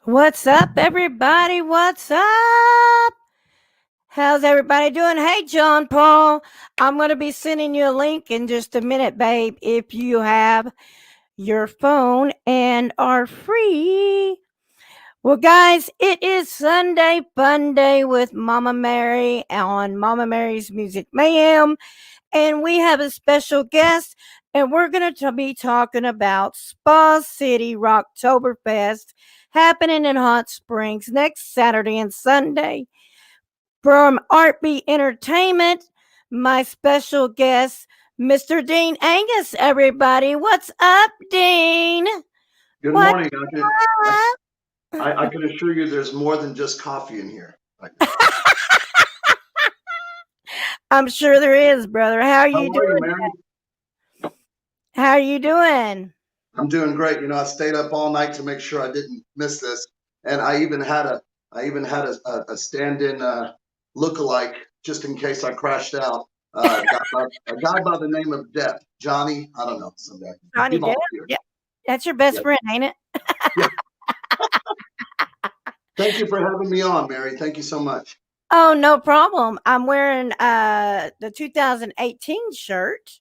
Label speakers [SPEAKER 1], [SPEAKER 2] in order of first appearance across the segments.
[SPEAKER 1] What's up, everybody? What's up? How's everybody doing? Hey, John Paul. I'm going to be sending you a link in just a minute, babe, if you have your phone and are free. Well, guys, it is Sunday Fun Day with Mama Mary on Mama Mary's Music Mayhem. And we have a special guest, and we're going to be talking about Spa City Rocktoberfest happening in Hot Springs next Saturday and Sunday. From Artbeat Entertainment, my special guest, Mr. Dean Angus, everybody. What's up, Dean?
[SPEAKER 2] Good
[SPEAKER 1] What's
[SPEAKER 2] morning.
[SPEAKER 1] up?
[SPEAKER 2] I can assure you there's more than just coffee in here.
[SPEAKER 1] I'm sure there is, brother. How are
[SPEAKER 2] How
[SPEAKER 1] you
[SPEAKER 2] are you,
[SPEAKER 1] doing?
[SPEAKER 2] Mary?
[SPEAKER 1] How are you doing?
[SPEAKER 2] I'm doing great. I stayed up all night to make sure I didn't miss this, and I even had a stand-in look-alike just in case I crashed out. A guy by the name of Depp, Johnny. I don't know, some guy. He
[SPEAKER 1] Johnny Depp?
[SPEAKER 2] volunteered.
[SPEAKER 1] Yeah. That's your best
[SPEAKER 2] Yeah,
[SPEAKER 1] friend, ain't it?
[SPEAKER 2] yeah. Thank you for having me on, Mary. Thank you so much.
[SPEAKER 1] Oh, no problem. I'm wearing the 2018 shirt.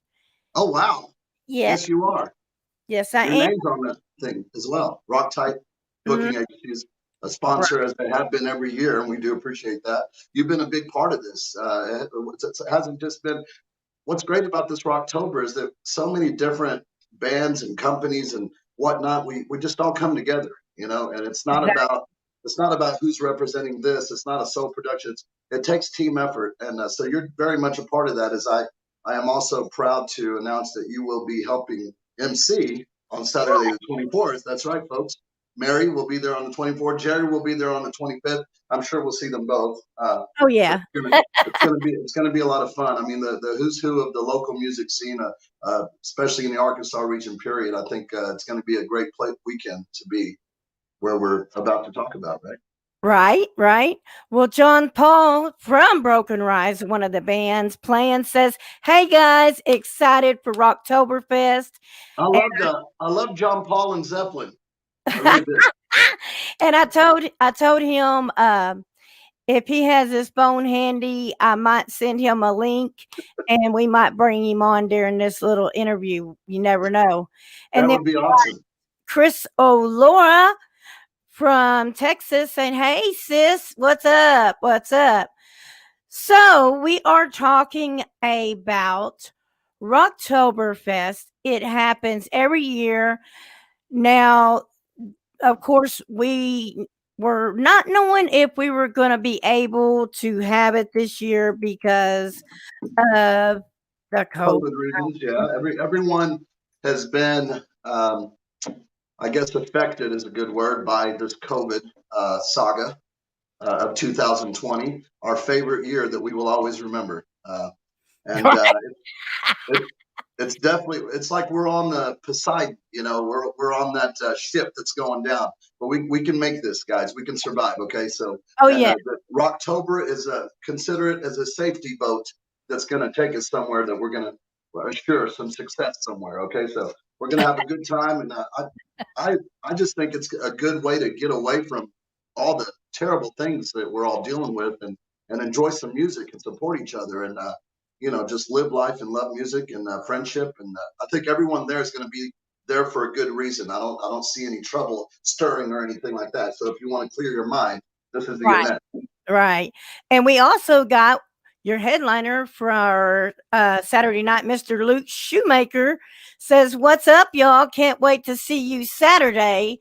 [SPEAKER 2] Oh wow.
[SPEAKER 1] Yes,
[SPEAKER 2] Yes, you are.
[SPEAKER 1] yes, I
[SPEAKER 2] Your
[SPEAKER 1] am.
[SPEAKER 2] name's on that thing as well. Rock Type
[SPEAKER 1] Mhm.
[SPEAKER 2] Booking Agency is a sponsor, as they have been every year, and we do appreciate that. You've been a big part of this. It hasn't just been. What's great about this Rocktober is that so many different bands and companies and whatnot, we just all come together, and it's not about who's representing this. It's not a sole production. It takes team effort, and so you're very much a part of that. As I am also proud to announce that you will be helping MC on Saturday the 24th. That's right, folks. Mary will be there on the 24th. Jerry will be there on the 25th. I'm sure we'll see them both.
[SPEAKER 1] Oh, yeah.
[SPEAKER 2] It's gonna be a lot of fun. I mean, the who's who of the local music scene, especially in the Arkansas region. Period. I think it's going to be a great weekend to be where we're about to talk about, right?
[SPEAKER 1] Right, right. Well, John Paul from Broken Rise, one of the bands playing, says, "Hey guys, excited for Rocktoberfest." And,
[SPEAKER 2] I love John Paul and Zeppelin. I really did.
[SPEAKER 1] and I told him if he has his phone handy, I might send him a link and we might bring him on during this little interview. You never know.
[SPEAKER 2] That
[SPEAKER 1] And then
[SPEAKER 2] would be awesome.
[SPEAKER 1] Chris O'Lora from Texas saying, "Hey sis, what's up? What's up?" So we are talking about Rocktoberfest. It happens every year. Now, of course, we were not knowing if we were going to be able to have it this year because of the COVID.
[SPEAKER 2] COVID reasons, yeah. Everyone has been, I guess, affected is a good word by this COVID saga of 2020, our favorite year that we will always remember. And it, it's definitely, it's like we're on the Poseidon, we're on that ship that's going down, but we can make this, guys. We can survive. Okay. So,
[SPEAKER 1] Oh
[SPEAKER 2] and
[SPEAKER 1] yeah,
[SPEAKER 2] the Rocktober is consider it as a safety boat that's going to take us somewhere that we're going to assure some success somewhere. Okay. So we're going to have a good time. And I just think it's a good way to get away from all the terrible things that we're all dealing with, and enjoy some music and support each other, and just live life and love music and friendship. And I think everyone there is going to be there for a good reason. I don't see any trouble stirring or anything like that. So if you want to clear your mind, this is the
[SPEAKER 1] right,
[SPEAKER 2] event.
[SPEAKER 1] right. And we also got your headliner for Saturday night, Mr. Luke Shoemaker says, "What's up, y'all? Can't wait to see you Saturday."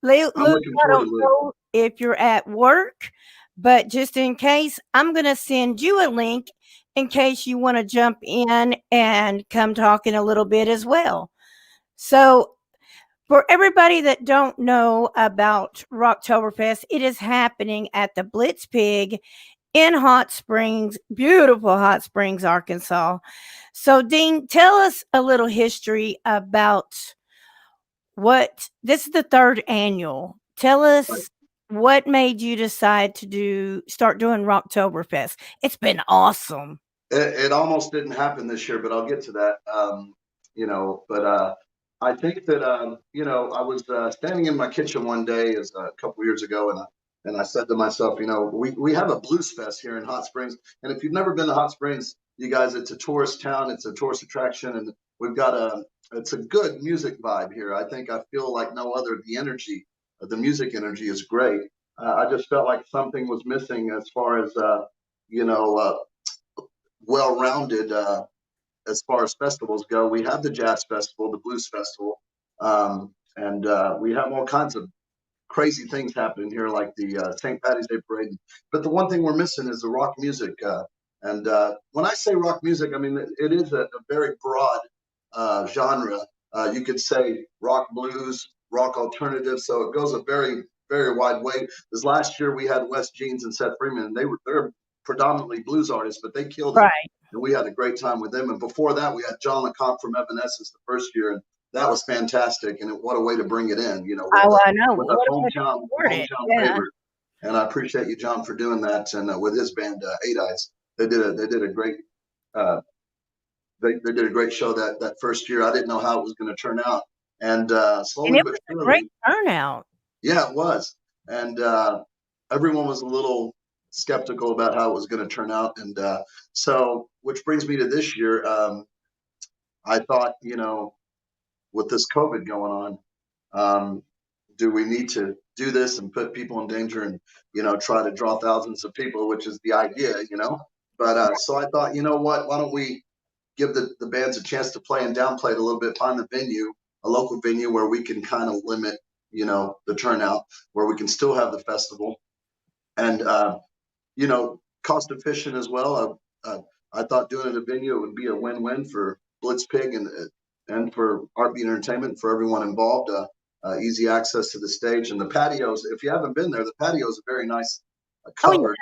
[SPEAKER 1] Luke,
[SPEAKER 2] I'm looking
[SPEAKER 1] I
[SPEAKER 2] forward
[SPEAKER 1] don't
[SPEAKER 2] to Luke.
[SPEAKER 1] know if you're at work, but just in case, I'm going to send you a link in case you want to jump in and come talking a little bit as well. So, for everybody that don't know about Rocktoberfest, it is happening at the Blitz Pig in Hot Springs, beautiful Hot Springs, Arkansas. So, Dean, tell us a little history about what this is the third annual. Tell
[SPEAKER 2] But
[SPEAKER 1] us what made you decide to start doing Rocktoberfest. It's been awesome.
[SPEAKER 2] it almost didn't happen this year, but I'll get to that. But I think that I was standing in my kitchen one day as a couple years ago, and I said to myself, we have a blues fest here in Hot Springs, and if you've never been to Hot Springs, you guys, it's a tourist town, it's a tourist attraction, and we've got it's a good music vibe here. I think I feel like no other. The energy, the music energy is great. I just felt like something was missing as far as you know, uh, well-rounded. As far as festivals go, we have the jazz festival, the blues festival, and we have all kinds of crazy things happening here, like the St. Patty's Day parade. But the one thing we're missing is the rock music. And when I say rock music, I mean it is a very broad genre. You could say rock blues, rock alternative. So it goes a very, very wide way. This last year we had Wes Jeans and Seth Freeman, and they're predominantly blues artists, but they killed it.
[SPEAKER 1] Right.
[SPEAKER 2] And we had a great time with them. And before that, we had John LeCompte from Evanescence the first year, and that was fantastic. And what a way to bring it in,
[SPEAKER 1] I know.
[SPEAKER 2] with
[SPEAKER 1] What
[SPEAKER 2] a
[SPEAKER 1] a way to
[SPEAKER 2] hometown
[SPEAKER 1] support it.
[SPEAKER 2] hometown
[SPEAKER 1] Yeah.
[SPEAKER 2] favorite. And I appreciate you, John, for doing that. And with his band, Eight Eyes, they did a great they did a great show that first year. I didn't know how it was going to turn out, and
[SPEAKER 1] And
[SPEAKER 2] slowly
[SPEAKER 1] it
[SPEAKER 2] but
[SPEAKER 1] was a
[SPEAKER 2] surely,
[SPEAKER 1] great turnout.
[SPEAKER 2] yeah, it was. And everyone was a little skeptical about how it was going to turn out. And so, which brings me to this year. I thought, with this COVID going on, do we need to do this and put people in danger and, try to draw thousands of people, which is the idea. But so I thought, you know what, why don't we give the bands a chance to play and downplay it a little bit, find a local venue where we can kind of limit, the turnout, where we can still have the festival and, cost efficient as well. I thought doing it at a venue, it would be a win-win for Blitzpig and for Art Entertainment, for everyone involved. Easy access to the stage and the patios. If you haven't been there, the patio is a very nice covered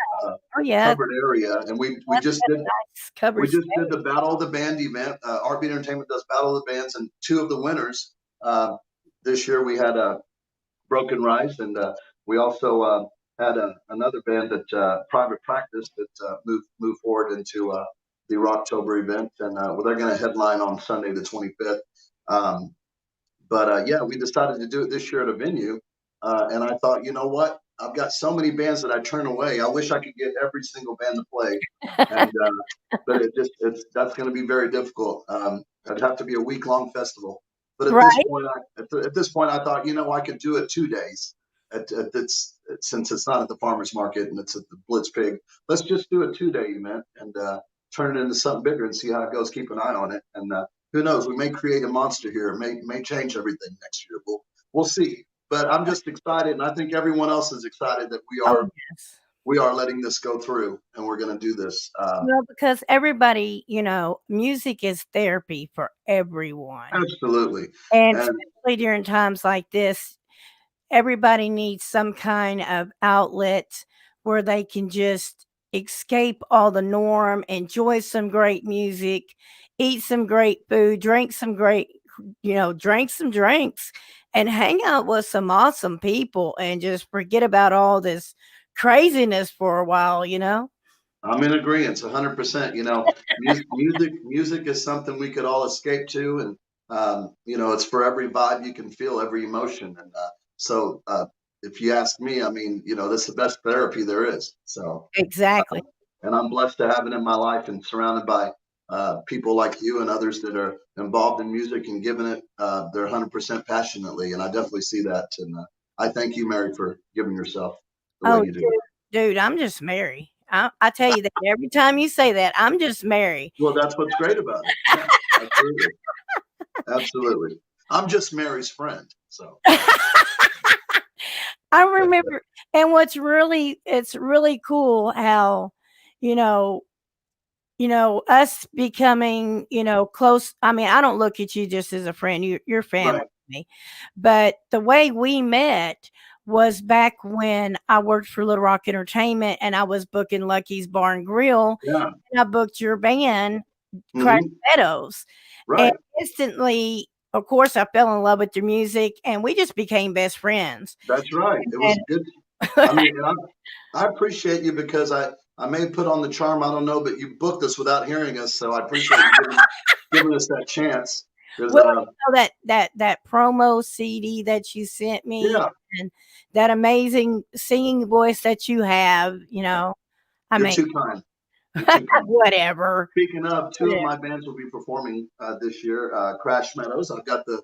[SPEAKER 1] Oh yeah.
[SPEAKER 2] covered area, and we just did
[SPEAKER 1] Nice cover
[SPEAKER 2] we just did
[SPEAKER 1] stage.
[SPEAKER 2] the Battle of the Band event. Art Entertainment does Battle of the Bands, and two of the winners this year we had Broken Rise, and we also had another band that Private Practice that moved forward into the Rocktober event, and they're going to headline on Sunday the 25th. But yeah, we decided to do it this year at a venue, and I thought, you know what? I've got so many bands that I turn away. I wish I could get every single band to play, and but that's going to be very difficult. It'd have to be a week-long festival. But at this
[SPEAKER 1] Right.
[SPEAKER 2] point, at this point, I thought, I could do it 2 days. Since it's not at the farmers market and it's at the Blitzpig, let's just do a 2-day event and turn it into something bigger and see how it goes. Keep an eye on it, and who knows? We may create a monster here. It may change everything next year. We'll see. But I'm just excited, and I think everyone else is excited that
[SPEAKER 1] Oh yes.
[SPEAKER 2] we are letting this go through, and we're going to do this.
[SPEAKER 1] Well, because everybody, music is therapy for everyone.
[SPEAKER 2] Absolutely.
[SPEAKER 1] And
[SPEAKER 2] And
[SPEAKER 1] especially during times like this, everybody needs some kind of outlet where they can just escape all the norm, enjoy some great music, eat some great food, drink some drinks, and hang out with some awesome people and just forget about all this craziness for a while.
[SPEAKER 2] I'm in agreement, 100%. Music is something we could all escape to, and it's for every vibe you can feel, every emotion. And so, if you ask me, I mean, that's the best therapy there is. So,
[SPEAKER 1] Exactly.
[SPEAKER 2] and I'm blessed to have it in my life and surrounded by people like you and others that are involved in music and giving it their 100% passionately. And I definitely see that. And I thank you, Mary, for giving yourself the way
[SPEAKER 1] Oh,
[SPEAKER 2] you do.
[SPEAKER 1] dude, I'm just Mary. I tell you that every time you say that, I'm just Mary.
[SPEAKER 2] Well, that's what's great about it. Yeah, absolutely. Absolutely. I'm just Mary's friend. So
[SPEAKER 1] I remember, and it's really cool how, you know, us becoming, close. I mean, I don't look at you just as a friend. You're family
[SPEAKER 2] right.
[SPEAKER 1] to me. But the way we met was back when I worked for Little Rock Entertainment and I was booking Lucky's Bar and Grill,
[SPEAKER 2] Yeah.
[SPEAKER 1] and I booked your band, Crash
[SPEAKER 2] Hmm.
[SPEAKER 1] Meadows. And
[SPEAKER 2] Right.
[SPEAKER 1] instantly, of course, I fell in love with your music and we just became best friends.
[SPEAKER 2] That's right. It was
[SPEAKER 1] And
[SPEAKER 2] good. I mean, and I appreciate you because I may put on the charm. I don't know, but you booked us without hearing us. So I appreciate you giving us that chance.
[SPEAKER 1] Well, that promo CD that you sent me,
[SPEAKER 2] Yeah,
[SPEAKER 1] and that amazing singing voice that you have, I
[SPEAKER 2] you're
[SPEAKER 1] mean,
[SPEAKER 2] too kind. You're too kind.
[SPEAKER 1] whatever.
[SPEAKER 2] Speaking of, two of
[SPEAKER 1] Whatever.
[SPEAKER 2] my bands will be performing this year. Crash Meadows. I've got the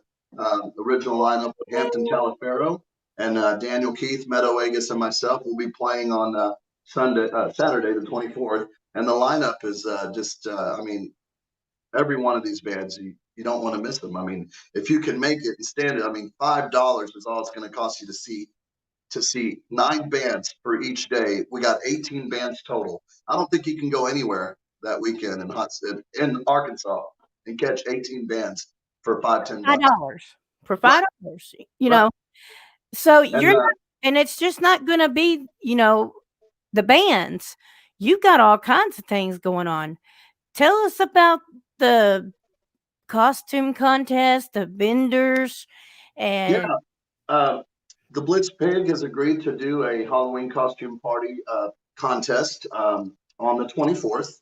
[SPEAKER 2] original lineup with Hampton Taliaferro and Daniel Keith, Meadow Agus, and myself will be playing on Saturday, the 24th. And the lineup is I mean, every one of these bands, you don't want to miss them. I mean, if you can make it and stand it, I mean, $5 is all it's going to cost you to see 9 bands for each day. We got 18 bands total. I don't think you can go anywhere that weekend in Arkansas and catch 18 bands for $5-10.
[SPEAKER 1] $5 for $5,
[SPEAKER 2] Right.
[SPEAKER 1] So
[SPEAKER 2] And
[SPEAKER 1] you're not, and it's just not going to be, the bands. You've got all kinds of things going on. Tell us about the costume contest, the vendors, and
[SPEAKER 2] the Blitz Pig has agreed to do a Halloween costume party contest on the 24th,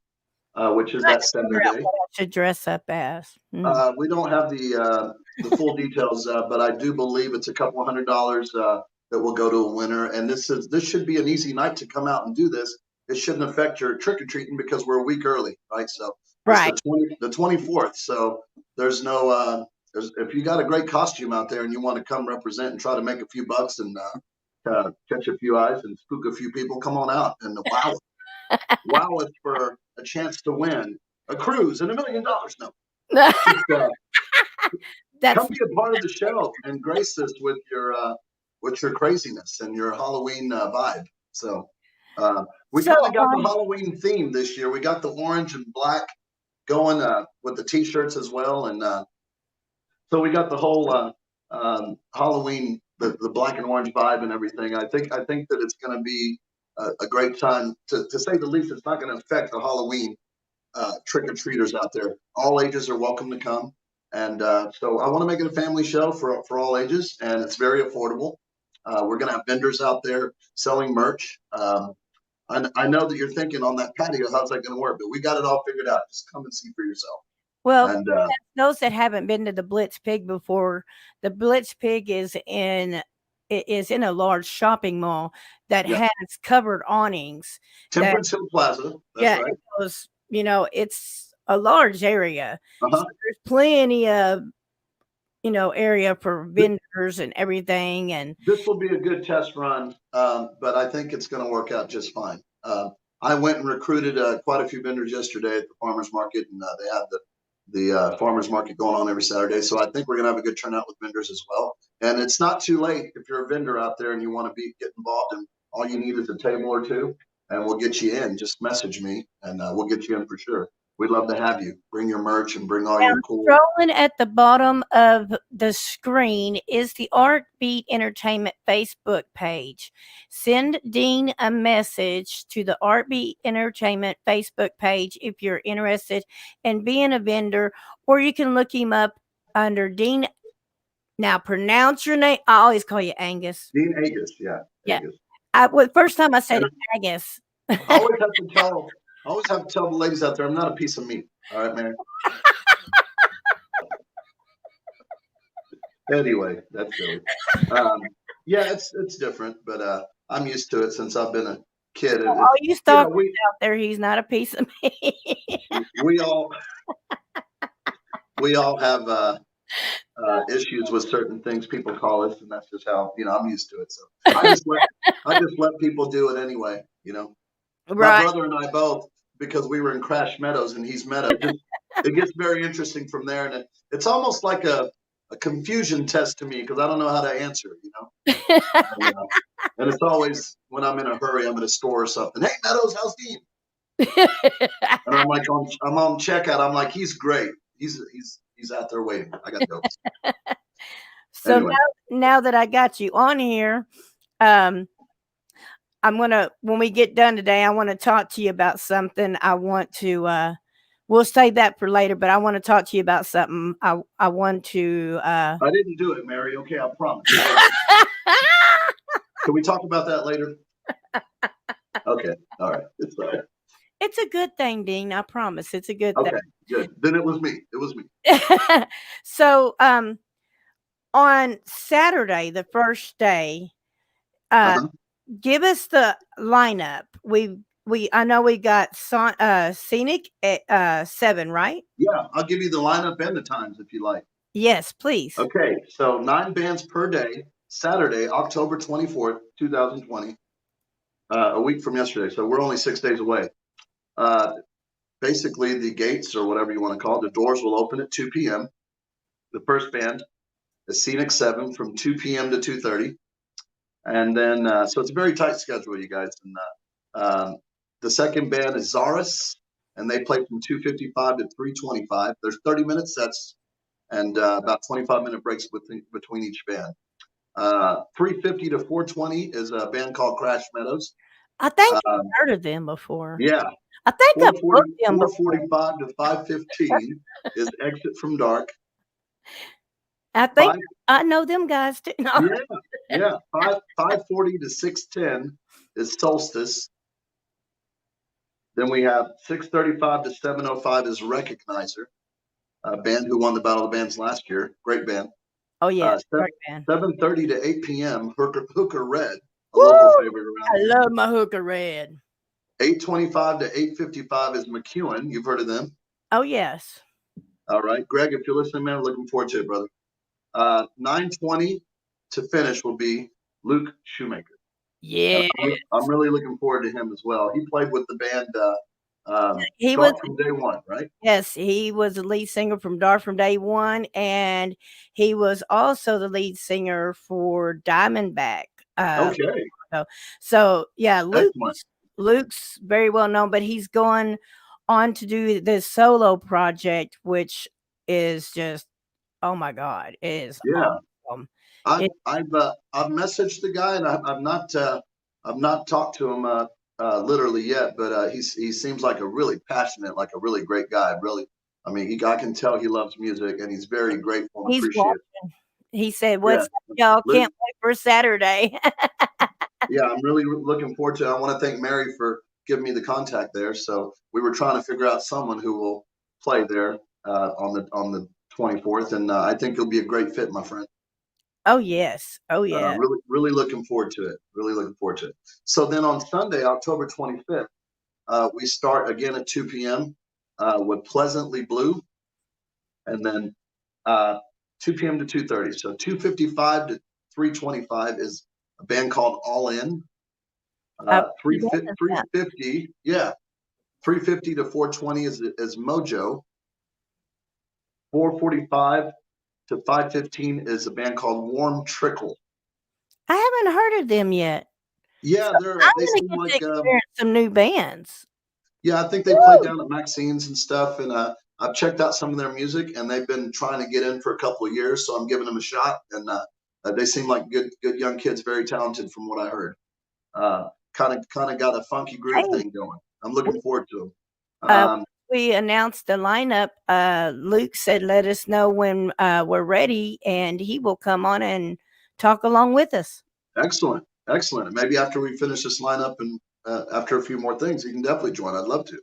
[SPEAKER 2] which is that Saturday.
[SPEAKER 1] what I should dress up as.
[SPEAKER 2] We don't have the full details, but I do believe it's a couple $100 that will go to a winner. And this should be an easy night to come out and do this. It shouldn't affect your trick or treating because we're a week early, right? So
[SPEAKER 1] Right.
[SPEAKER 2] it's the 24th. So there's no if you got a great costume out there and you want to come represent and try to make a few bucks and catch a few eyes and spook a few people, come on out and wow us for a chance to win a cruise and $1 million. No. Come be a part of the show and grace us with your craziness and your Halloween vibe. So we kind of got the Halloween theme this year. We got the orange and black going with the t-shirts as well, and so we got the whole Halloween, the black and orange vibe and everything. I think that it's going to be a great time. To say the least, it's not going to affect the Halloween trick-or-treaters out there. All ages are welcome to come. And so I want to make it a family show for all ages, and it's very affordable. We're going to have vendors out there selling merch. I know that you're thinking on that patio, how's that going to work? But we got it all figured out. Just come and see for yourself.
[SPEAKER 1] Well,
[SPEAKER 2] and
[SPEAKER 1] those that haven't been to the Blitz Pig before, the Blitz Pig is in a large shopping mall that has covered awnings.
[SPEAKER 2] Temperance Hill Plaza. That's right.
[SPEAKER 1] It's a large area. So there's plenty of area for vendors and everything. And
[SPEAKER 2] this will be a good test run, but I think it's going to work out just fine. I went and recruited quite a few vendors yesterday at the farmers market, and they have the farmers market going on every Saturday. So I think we're going to have a good turnout with vendors as well. And it's not too late if you're a vendor out there and you want to get involved, and all you need is a table or two, and we'll get you in. Just message me, and we'll get you in for sure. We'd love to have you. Bring your merch and bring all your cool.
[SPEAKER 1] Scrolling at the bottom of the screen is the Artbeat Entertainment Facebook page. Send Dean a message to the Artbeat Entertainment Facebook page if you're interested in being a vendor, or you can look him up under Dean. Now pronounce your name. I always call you Angus.
[SPEAKER 2] Dean Agus, yeah.
[SPEAKER 1] Agus. First time I said Agus.
[SPEAKER 2] I always have to tell the ladies out there, I'm not a piece of meat. All right, man. Anyway, that's silly. It's different, but I'm used to it since I've been a kid.
[SPEAKER 1] You stalkers out there, he's not a piece of meat.
[SPEAKER 2] we all have issues with certain things people call us, and that's just how I'm used to it. So I just let people do it anyway. My brother and I both, because we were in Crash Meadows and he's Meadow. It gets very interesting from there, and it's almost like a confusion test to me because I don't know how to answer. And it's always when I'm in a hurry, I'm at a store or something. Hey, Meadows, how's Dean? And I'm like, I'm on checkout. I'm like, he's great. He's out there waiting. I got to go.
[SPEAKER 1] So anyway. now that I got you on here, when we get done today, I want to talk to you about something. I want to, we'll save that for later, but I want to talk to you about something. I want to.
[SPEAKER 2] I didn't do it, Mary. Okay, I promise. Can we talk about that later? Okay, all right. It's all right.
[SPEAKER 1] It's a good thing, Dean. I promise. It's a good
[SPEAKER 2] Okay, good. Then it was me. It was me.
[SPEAKER 1] thing. So, on Saturday, the first day, uh,
[SPEAKER 2] Uh-huh.
[SPEAKER 1] give us the lineup. I know we got Scenic at 7, right?
[SPEAKER 2] Yeah, I'll give you the lineup and the times if you like.
[SPEAKER 1] Yes, please.
[SPEAKER 2] Okay, so 9 bands per day, Saturday, October 24th, 2020, a week from yesterday. So we're only 6 days away. Basically, the gates, or whatever you want to call it, the doors will open at 2 p.m. The first band is Scenic 7 from 2 p.m. to 2:30. And then, so it's a very tight schedule, you guys. And the second band is Zaris, and they play from 2:55 to 3:25. There's 30-minute sets and about 25-minute breaks between each band. 3:50 to 4:20 is a band called Crash Meadows.
[SPEAKER 1] I think I've
[SPEAKER 2] Um,
[SPEAKER 1] heard of them before.
[SPEAKER 2] yeah,
[SPEAKER 1] I think I've
[SPEAKER 2] 4:40,
[SPEAKER 1] booked them before.
[SPEAKER 2] 4:45 to 5:15 is Exit from Dark.
[SPEAKER 1] I think
[SPEAKER 2] Five,
[SPEAKER 1] I know them guys too. No.
[SPEAKER 2] yeah. 5:40 to 6:10 is Solstice. Then we have 6:35 to 7:05 is Recognizer, a band who won the Battle of the Bands last year. Great band.
[SPEAKER 1] Oh yeah, great band.
[SPEAKER 2] 7:30 to 8 p.m. Hooker Red, a
[SPEAKER 1] Woo!
[SPEAKER 2] local favorite around
[SPEAKER 1] I
[SPEAKER 2] here.
[SPEAKER 1] love my Hooker Red.
[SPEAKER 2] 8:25 to 8:55 is McEwen. You've heard of them.
[SPEAKER 1] Oh yes.
[SPEAKER 2] All right, Greg, if you're listening, man, looking forward to it, brother. 9:20 to finish will be Luke Shoemaker.
[SPEAKER 1] Yeah.
[SPEAKER 2] I'm really looking forward to him as well. He played with the band
[SPEAKER 1] He was
[SPEAKER 2] from day one, right?
[SPEAKER 1] Yes, he was the lead singer from Dark from Day One, and he was also the lead singer for Diamondback.
[SPEAKER 2] Okay,
[SPEAKER 1] So yeah,
[SPEAKER 2] excellent.
[SPEAKER 1] Luke's very well known, but he's going on to do this solo project, which is just, oh my god, it is
[SPEAKER 2] Yeah,
[SPEAKER 1] awesome.
[SPEAKER 2] I've messaged the guy, and I've not talked to him literally yet, but he seems like a really passionate, like a really great guy. Really, I mean, I can tell he loves music, and he's very grateful and
[SPEAKER 1] He's
[SPEAKER 2] appreciative.
[SPEAKER 1] watching. He said,
[SPEAKER 2] Yeah,
[SPEAKER 1] "What's up, y'all?
[SPEAKER 2] Luke,
[SPEAKER 1] Can't wait for Saturday."
[SPEAKER 2] yeah, I'm really looking forward to it. I want to thank Mary for giving me the contact there. So we were trying to figure out someone who will play there on the 24th, and I think it'll be a great fit, my friend.
[SPEAKER 1] Oh yes, oh yeah.
[SPEAKER 2] Really looking forward to it. Really looking forward to it. So then on Sunday, October 25th, we start again at 2 p.m. With Pleasantly Blue, and then 2 p.m. to 2:30. So 2:55 to 3:25 is a band called All In. 350, yeah. 3:50 to 4:20 is Mojo. 4:45 to 5:15 is a band called Warm Trickle.
[SPEAKER 1] I haven't heard of them yet.
[SPEAKER 2] Yeah,
[SPEAKER 1] So I'm
[SPEAKER 2] they
[SPEAKER 1] gonna
[SPEAKER 2] seem
[SPEAKER 1] get to
[SPEAKER 2] like
[SPEAKER 1] experience some new bands.
[SPEAKER 2] yeah, I think they play down at Maxine's and stuff, and I've checked out some of their music, and they've been trying to get in for a couple of years, so I'm giving them a shot, and they seem like good young kids, very talented from what I heard. Kind of got a funky groove
[SPEAKER 1] Hey,
[SPEAKER 2] thing going. I'm looking forward to them.
[SPEAKER 1] uh, we announced the lineup. Luke said, "Let us know when we're ready, and he will come on and talk along with us."
[SPEAKER 2] Excellent. And maybe after we finish this lineup and after a few more things, you can definitely join. I'd love to.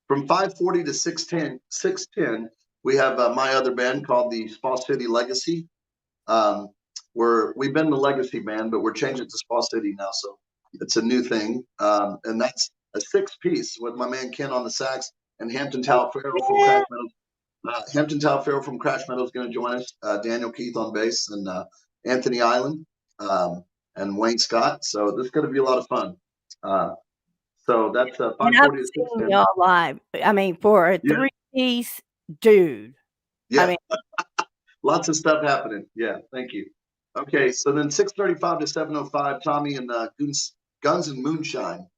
[SPEAKER 2] From 5:40 to 6:10, we have my other band called the Spa City Legacy. We've been the Legacy band, but we're changing to Spa City now, so it's a new thing. And that's a 6-piece with my man Ken on the sax and Hampton Talfarrell from Crash Meadows. Hampton Talfarrell from Crash Meadows is going to join us. Daniel Keith on bass and Anthony Island and Wayne Scott. So this is going to be a lot of fun. So that's
[SPEAKER 1] And
[SPEAKER 2] 5:40
[SPEAKER 1] I've
[SPEAKER 2] to
[SPEAKER 1] seen
[SPEAKER 2] 6:10.
[SPEAKER 1] y'all live. I mean, for a
[SPEAKER 2] Yeah.
[SPEAKER 1] 3-piece dude.
[SPEAKER 2] Yeah.
[SPEAKER 1] I mean,
[SPEAKER 2] Lots of stuff happening. Yeah, thank you. Okay, so then 6:35 to 7:05, Tommy and Guns and Moonshine.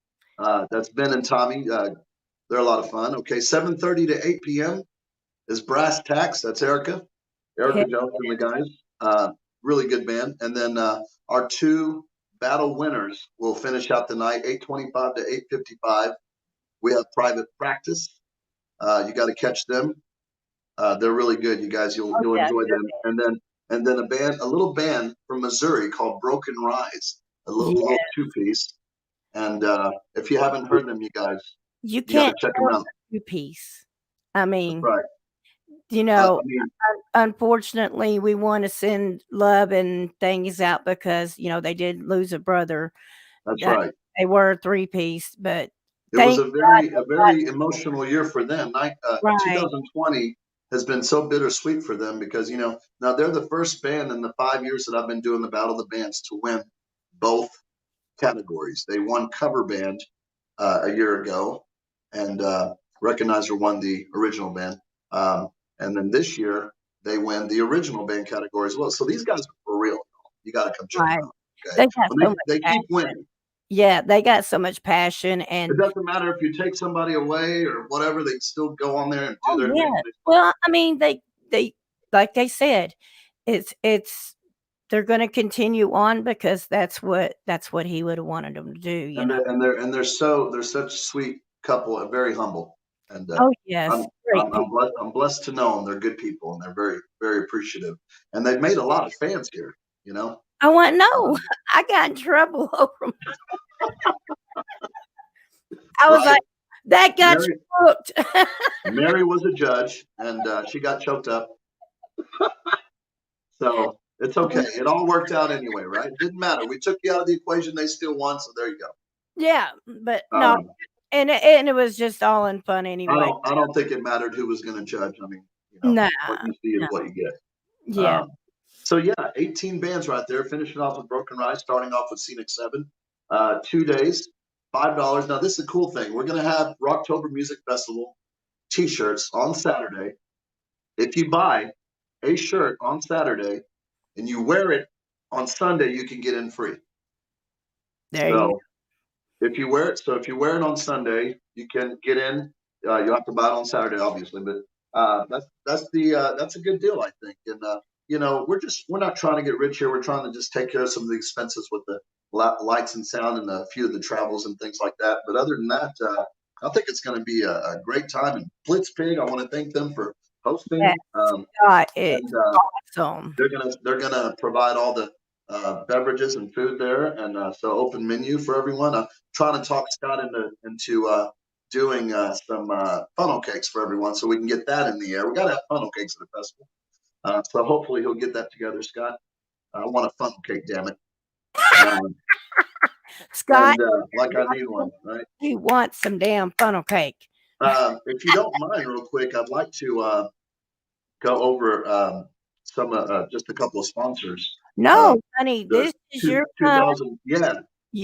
[SPEAKER 2] That's Ben and Tommy. They're a lot of fun. Okay, 7:30 to 8 p.m. is Brass Tacks. That's Erica Jones and the guys. Really good band. And then our two battle winners will finish out the night, 8:25 to 8:55. We have Private Practice. You got to catch them. They're really good, you guys. You'll enjoy them. And then a little band from Missouri called Broken Rise, a little 2-piece. And if you haven't heard them, you guys,
[SPEAKER 1] You
[SPEAKER 2] you got to
[SPEAKER 1] can't
[SPEAKER 2] check them
[SPEAKER 1] tell
[SPEAKER 2] out.
[SPEAKER 1] a two-piece. I
[SPEAKER 2] That's
[SPEAKER 1] mean,
[SPEAKER 2] right.
[SPEAKER 1] you
[SPEAKER 2] I
[SPEAKER 1] know,
[SPEAKER 2] mean,
[SPEAKER 1] unfortunately, we want to send love and things out because, you know, they did lose a brother.
[SPEAKER 2] that's
[SPEAKER 1] Uh,
[SPEAKER 2] right.
[SPEAKER 1] They were a three-piece, but
[SPEAKER 2] It was
[SPEAKER 1] thank
[SPEAKER 2] a
[SPEAKER 1] God
[SPEAKER 2] very emotional year for them.
[SPEAKER 1] right,
[SPEAKER 2] 2020 has been so bittersweet for them because, now they're the first band in the 5 years that I've been doing the Battle of the Bands to win both categories. They won cover band a year ago, and Recognizer won the original band. And then this year they win the original band category as well. So these guys are for real. You got to come check
[SPEAKER 1] right.
[SPEAKER 2] them out. Okay,
[SPEAKER 1] They got so
[SPEAKER 2] when
[SPEAKER 1] much
[SPEAKER 2] they keep
[SPEAKER 1] passion.
[SPEAKER 2] winning.
[SPEAKER 1] Yeah, they got so much passion
[SPEAKER 2] It
[SPEAKER 1] and
[SPEAKER 2] doesn't matter if you take somebody away or whatever; they still go on there and do
[SPEAKER 1] oh
[SPEAKER 2] their thing.
[SPEAKER 1] yeah. Well, I mean, they like they said, it's they're going to continue on because that's what he would have wanted them to do, you
[SPEAKER 2] And
[SPEAKER 1] know.
[SPEAKER 2] they're such a sweet couple and very humble. And
[SPEAKER 1] Oh yes,
[SPEAKER 2] I'm
[SPEAKER 1] great people.
[SPEAKER 2] I'm blessed to know them. They're good people and they're very very appreciative. And they've made a lot of fans here. You know.
[SPEAKER 1] I want no.
[SPEAKER 2] Um,
[SPEAKER 1] I got in trouble over 'em. I was
[SPEAKER 2] right.
[SPEAKER 1] like, that got you
[SPEAKER 2] Mary
[SPEAKER 1] hooked.
[SPEAKER 2] Mary was a judge and she got choked up. So it's okay. It all worked out anyway, right? It didn't matter. We took you out of the equation. They still won. So there you go.
[SPEAKER 1] Yeah, but no,
[SPEAKER 2] Um,
[SPEAKER 1] and it was just all in fun anyway.
[SPEAKER 2] I don't think it mattered who was going to judge. I mean,
[SPEAKER 1] Nah,
[SPEAKER 2] what you see is
[SPEAKER 1] no,
[SPEAKER 2] what you get.
[SPEAKER 1] yeah.
[SPEAKER 2] So yeah, 18 bands right there. Finishing off with Broken Rise, starting off with Scenic 7. 2 days, $5. Now this is a cool thing. We're going to have Rocktober Music Festival T-shirts on Saturday. If you buy a shirt on Saturday and you wear it on Sunday, you can get in free.
[SPEAKER 1] There you
[SPEAKER 2] So if you wear it on Sunday, you can get in. You'll have to buy it on Saturday, obviously, but that's a good deal, I think. And we're not trying to get rich here. We're trying to just take care of some of the expenses with the lights and sound and a few of the travels and things like that. But other than that, I think it's going to be a great time. And Blitzpig, I want to thank them for hosting.
[SPEAKER 1] yes, God, it's
[SPEAKER 2] And
[SPEAKER 1] awesome.
[SPEAKER 2] they're gonna provide all the beverages and food there, and so open menu for everyone. I'm trying to talk Scott into doing some funnel cakes for everyone, so we can get that in the air. We got to have funnel cakes at the festival, so hopefully he'll get that together. Scott, I want a funnel cake, damn it, um,
[SPEAKER 1] Scott,
[SPEAKER 2] and like I need one, right?
[SPEAKER 1] you want some damn funnel cake?
[SPEAKER 2] If you don't mind, real quick, I'd like to go over some just a couple of sponsors. Uh,
[SPEAKER 1] No, honey,
[SPEAKER 2] the
[SPEAKER 1] this is your time.
[SPEAKER 2] 2000, yeah,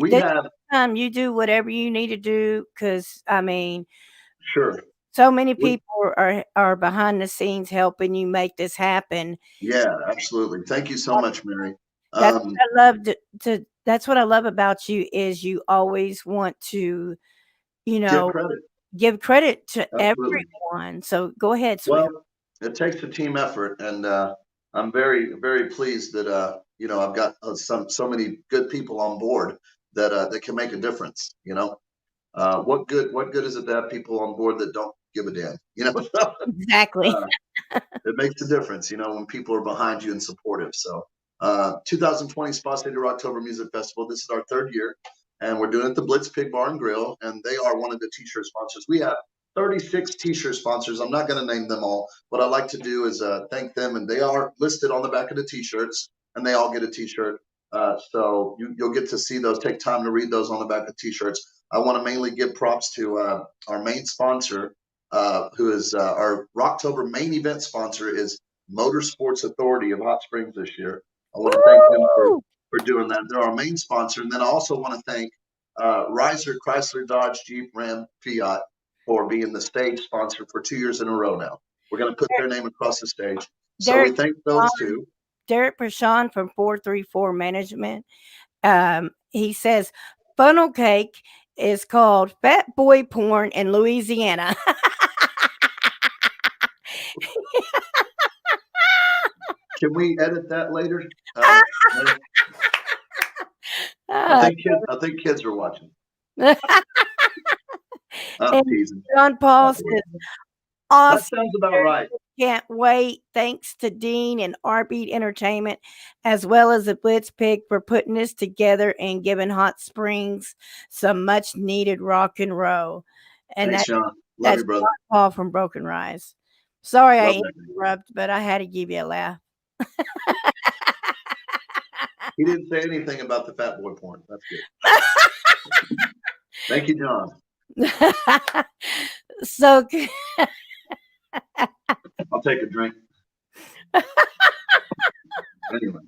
[SPEAKER 2] we
[SPEAKER 1] This
[SPEAKER 2] have
[SPEAKER 1] time you do whatever you need to do because I mean,
[SPEAKER 2] sure.
[SPEAKER 1] so many
[SPEAKER 2] We,
[SPEAKER 1] people are behind the scenes helping you make this happen.
[SPEAKER 2] yeah, absolutely. Thank you so much, Mary.
[SPEAKER 1] That's
[SPEAKER 2] Um,
[SPEAKER 1] what I love to that's what I love about you is you always want to, you
[SPEAKER 2] give
[SPEAKER 1] know,
[SPEAKER 2] credit.
[SPEAKER 1] give credit to
[SPEAKER 2] Absolutely.
[SPEAKER 1] everyone. So go ahead, sweetheart.
[SPEAKER 2] Well, it takes a team effort, and I'm very, very pleased that I've got so many good people on board that can make a difference. What good is it to have people on board that don't give a damn?
[SPEAKER 1] Exactly.
[SPEAKER 2] uh, it makes a difference, when people are behind you and supportive. So, 2020 Spa City Rocktober Music Festival. This is our third year, and we're doing it at the Blitz Pig Bar and Grill, and they are one of the T-shirt sponsors. We have 36 T-shirt sponsors. I'm not going to name them all. What I like to do is thank them, and they are listed on the back of the T-shirts, and they all get a T-shirt. So you'll get to see those. Take time to read those on the back of T-shirts. I want to mainly give props to our main sponsor, who is our Rocktober main event sponsor, is Motorsports Authority of Hot Springs this year. I want to thank them
[SPEAKER 1] Woo!
[SPEAKER 2] for doing that. They're our main sponsor. And then I also want to thank Riser, Chrysler, Dodge, Jeep, Ram, Fiat for being the stage sponsor for 2 years in a row now. We're going to put their name across the stage. So we
[SPEAKER 1] Derek
[SPEAKER 2] thank those two.
[SPEAKER 1] Derek Prashon from 434 Management. He says funnel cake is called fat boy porn in Louisiana.
[SPEAKER 2] Can we edit that later?
[SPEAKER 1] Uh,
[SPEAKER 2] I think kids are watching. I'm
[SPEAKER 1] and
[SPEAKER 2] teasing.
[SPEAKER 1] John Paul says,
[SPEAKER 2] That
[SPEAKER 1] awesome
[SPEAKER 2] sounds about right.
[SPEAKER 1] can't wait. Thanks to Dean and Artbeat Entertainment, as well as the Blitz Pig for putting this together and giving Hot Springs some much needed rock and roll. And
[SPEAKER 2] Thanks, Sean. Love
[SPEAKER 1] that's
[SPEAKER 2] you, brother.
[SPEAKER 1] Paul from Broken Rise. Sorry I
[SPEAKER 2] Love that.
[SPEAKER 1] interrupted, but I had to give you a laugh.
[SPEAKER 2] He didn't say anything about the fat boy porn. That's good. Thank you, John.
[SPEAKER 1] So
[SPEAKER 2] I'll take a drink. Anyway.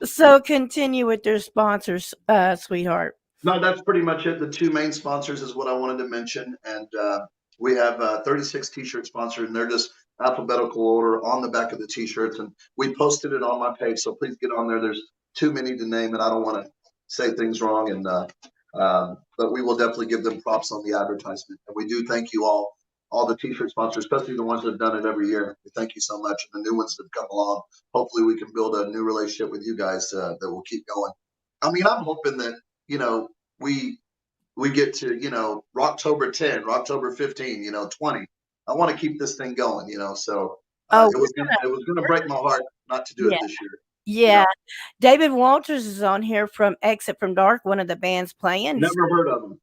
[SPEAKER 1] So continue with their sponsors, sweetheart.
[SPEAKER 2] No, that's pretty much it. The two main sponsors is what I wanted to mention. And we have 36 t-shirt sponsors, and they're just alphabetical order on the back of the t-shirts. And we posted it on my page, so please get on there. There's too many to name, and I don't want to say things wrong. And but we will definitely give them props on the advertisement. And we do thank you all the t-shirt sponsors, especially the ones that have done it every year. We thank you so much. And the new ones that have come along. Hopefully we can build a new relationship with you guys that will keep going. I mean, I'm hoping that, we get to, Rocktober 10, Rocktober 15, 20. I want to keep this thing going, so it was gonna break my heart not to do it this year.
[SPEAKER 1] Yeah. David Walters is on here from Exit from Dark, one of the bands playing.
[SPEAKER 2] Never heard of them.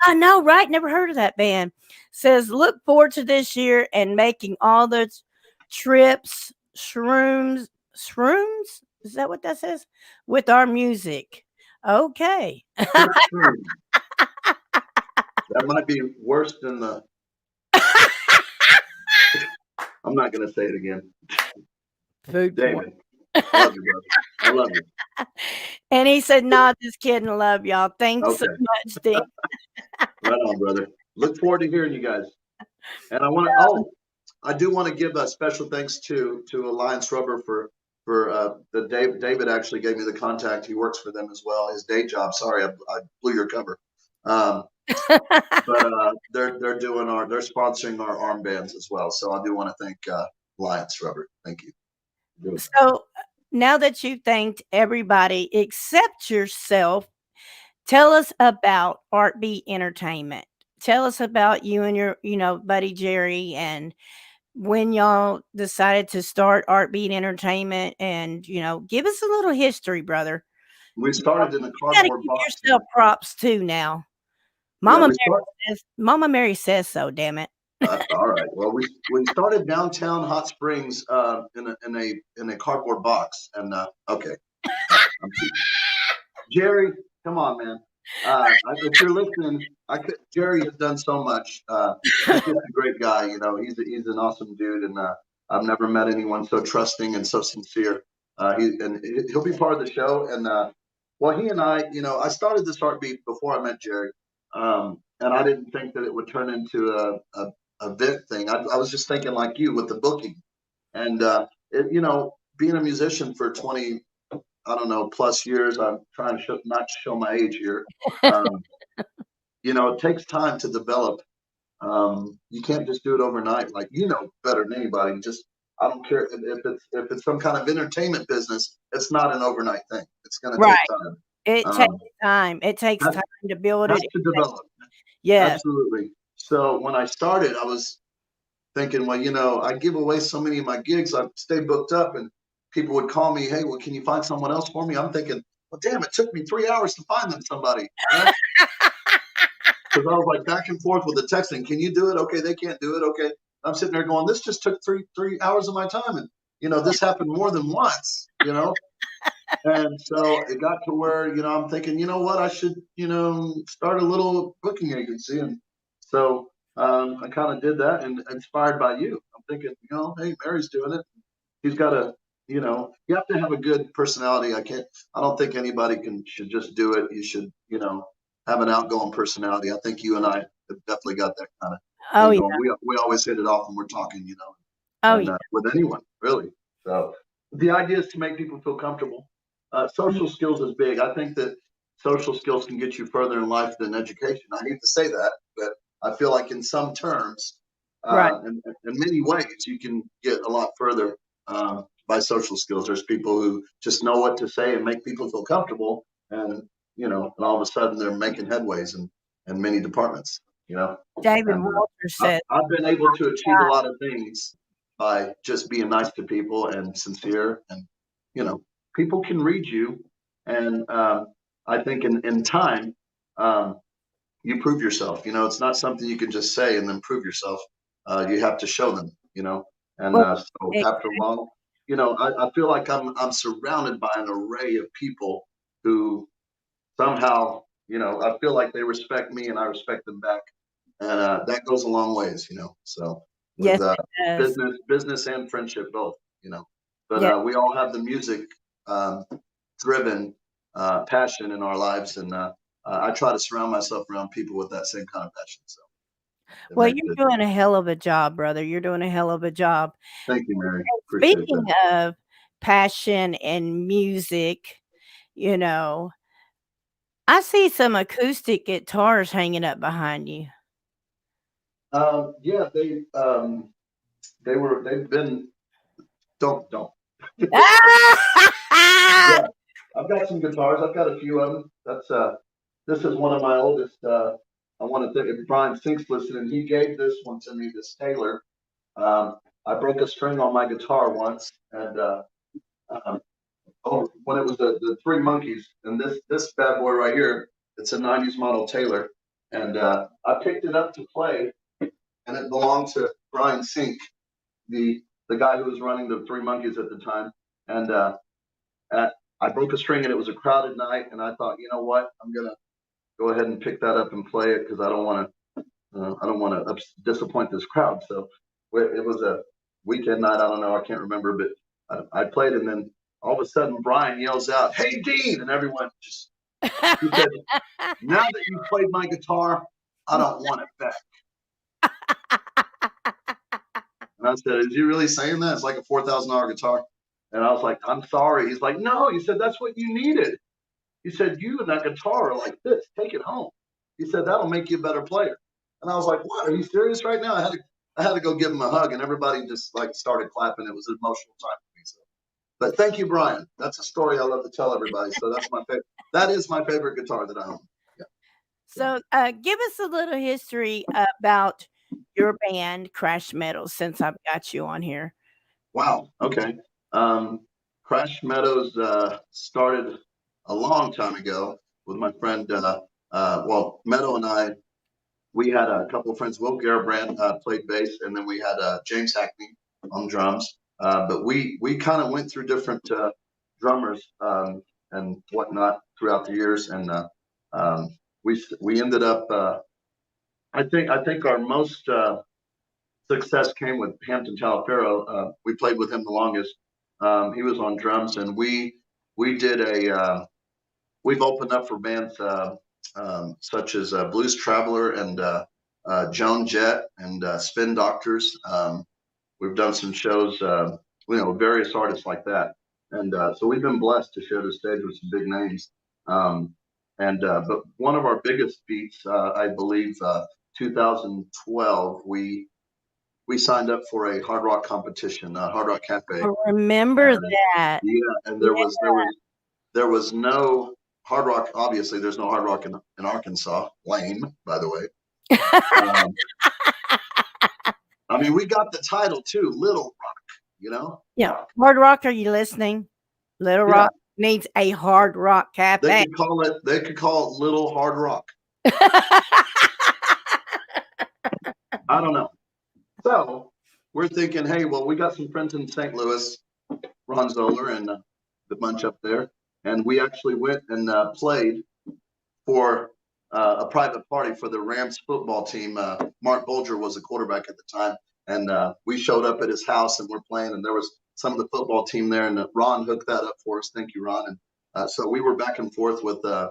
[SPEAKER 1] I know, right? Never heard of that band. Says, look forward to this year and making all the trips, shrooms. Is that what that says? With our music. Okay.
[SPEAKER 2] That might be worse than the. I'm not going to say it again.
[SPEAKER 1] Food
[SPEAKER 2] David. I love you, brother. I love you.
[SPEAKER 1] And he said, "Nah, just kidding. I love y'all. Thanks so much, Dean."
[SPEAKER 2] Right on, brother. Look forward to hearing you guys. And I do want to give a special thanks to Alliance Rubber for David actually gave me the contact. He works for them as well. His day job. Sorry, I blew your cover. But they're sponsoring our armbands as well. So I do want to thank Alliance Rubber. Thank you.
[SPEAKER 1] So now that you've thanked everybody except yourself, tell us about Artbeat Entertainment. Tell us about you and your, buddy Jerry, and when y'all decided to start Artbeat Entertainment, and give us a little history, brother.
[SPEAKER 2] We started in the cardboard box.
[SPEAKER 1] Give yourself props too now. Mama Mary says so. Damn it.
[SPEAKER 2] All right. Well, we started downtown Hot Springs in a cardboard box, and okay. Jerry, come on, man. If you're listening, Jerry has done so much. He's just a great guy. He's an awesome dude, and I've never met anyone so trusting and so sincere. He'll be part of the show. And he and I started this Artbeat before I met Jerry, and I didn't think that it would turn into a event thing. I was just thinking like you with the booking, and being a musician for 20. I don't know, plus years. I'm trying to not show my age here. It takes time to develop. You can't just do it overnight. Like, better than anybody. I don't care if it's some kind of entertainment business. It's not an overnight thing. It's going to take time.
[SPEAKER 1] It takes time. It takes time to build it.
[SPEAKER 2] To develop.
[SPEAKER 1] Yeah,
[SPEAKER 2] absolutely. So when I started, I was thinking, well, I give away so many of my gigs. I stay booked up, and people would call me, hey, well, can you find someone else for me? I'm thinking, well, damn, it took me 3 hours to find them somebody. Because I was like back and forth with the texting. Can you do it? Okay, they can't do it. Okay. I'm sitting there going, this just took three hours of my time. And, this happened more than once, And so it got to where, I'm thinking, you know what, I should, start a little booking agency. And so I kind of did that, and inspired by you. I'm thinking, hey, Mary's doing it. He's got a, you have to have a good personality. I don't think anybody should just do it. You should, have an outgoing personality. I think you and I have definitely got that kind of.
[SPEAKER 1] Oh, yeah.
[SPEAKER 2] We always hit it off when we're talking,
[SPEAKER 1] yeah.
[SPEAKER 2] With anyone, really. So the idea is to make people feel comfortable. Social skills is big. I think that social skills can get you further in life than education. I hate to say that, but I feel like in some terms, in many ways, you can get a lot further by social skills. There's people who just know what to say and make people feel comfortable, and and all of a sudden they're making headways in many departments. you know.
[SPEAKER 1] David
[SPEAKER 2] And
[SPEAKER 1] Walter said,
[SPEAKER 2] I've been able to achieve a lot of things by just being nice to people and sincere, and you know, people can read you, and I think in time, you prove yourself. You know, it's not something you can just say and then prove yourself. You have to show them. You know, and
[SPEAKER 1] well,
[SPEAKER 2] so after long, you know, I feel like I'm surrounded by an array of people who somehow, you know, I feel like they respect me and I respect them back, and that goes a long ways, you know. So with
[SPEAKER 1] yes, it does.
[SPEAKER 2] business and friendship both, you know. But
[SPEAKER 1] Yeah.
[SPEAKER 2] we all have the music driven passion in our lives, and I try to surround myself around people with that same kind of passion. So it
[SPEAKER 1] Well,
[SPEAKER 2] makes
[SPEAKER 1] you're
[SPEAKER 2] it.
[SPEAKER 1] doing a hell of a job, brother. You're doing a hell of a job.
[SPEAKER 2] Thank you, Mary.
[SPEAKER 1] And
[SPEAKER 2] Appreciate
[SPEAKER 1] speaking
[SPEAKER 2] that.
[SPEAKER 1] of passion and music, you know, I see some acoustic guitars hanging up behind you.
[SPEAKER 2] Yeah, they've been don't. Yeah, I've got some guitars. I've got a few of them. This is one of my oldest. I want to thank if Brian Sink's listening. He gave this one to me, this Taylor. I broke a string on my guitar once, and um, when it was the Three Monkeys, and this bad boy right here, it's a '90s model Taylor, and I picked it up to play, and it belonged to Brian Sink, the guy who was running the Three Monkeys at the time, and I broke a string and it was a crowded night, and I thought, you know what, I'm gonna go ahead and pick that up and play it because I don't want to disappoint this crowd. So it was a weekend night. I don't know, I can't remember, but I played, and then all of a sudden Brian yells out, "Hey Dean!" and everyone just he said, "Now that you played my guitar, I don't want it back." And I said, "Is he really saying that? It's like a $4,000 guitar." And I was like, "I'm sorry." He's like, "No," he said, "that's what you needed." He said, "You and that guitar are like this. Take it home." He said, "That'll make you a better player." And I was like, "What? Are you serious right now?" I had to go give him a hug, and everybody just like started clapping. It was an emotional time for me. So, but thank you, Brian. That's a story I love to tell everybody. So that's my favorite. That is my favorite guitar that I own. Yeah.
[SPEAKER 1] So, give us a little history about your band, Crash Metal, since I've got you on here.
[SPEAKER 2] Wow. Okay. Um, Crash Meadows started a long time ago with my friend. Well, Meadow and I, we had a couple of friends. Will Garabrand played bass, and then we had James Hackney on drums. But we kind of went through different drummers and whatnot throughout the years, and we ended up. I think our most success came with Hampton Talifero. We played with him the longest. He was on drums, and we did a. We've opened up for bands such as Blues Traveler and Joan Jett and Spin Doctors. We've done some shows, you know, various artists like that, and so we've been blessed to share the stage with some big names. But one of our biggest beats, I believe, 2012, we signed up for a hard rock competition, Hard Rock Cafe.
[SPEAKER 1] I remember that.
[SPEAKER 2] Yeah, and there was no hard rock. Obviously, there's no hard rock in Arkansas. Lame, by the way. Um, I mean, we got the title too, Little Rock. You know.
[SPEAKER 1] Yeah. Hard Rock, are you listening? Little
[SPEAKER 2] Yeah,
[SPEAKER 1] Rock needs a Hard Rock
[SPEAKER 2] they
[SPEAKER 1] Cafe.
[SPEAKER 2] could call it. They could call it Little Hard Rock. I don't know. So we're thinking, hey, well, we got some friends in St. Louis, Ron Zoller and the bunch up there, and we actually went and played for a private party for the Rams football team. Mark Bolger was the quarterback at the time, and we showed up at his house and we're playing, and there was some of the football team there, and Ron hooked that up for us. Thank you, Ron. And so we were back and forth with the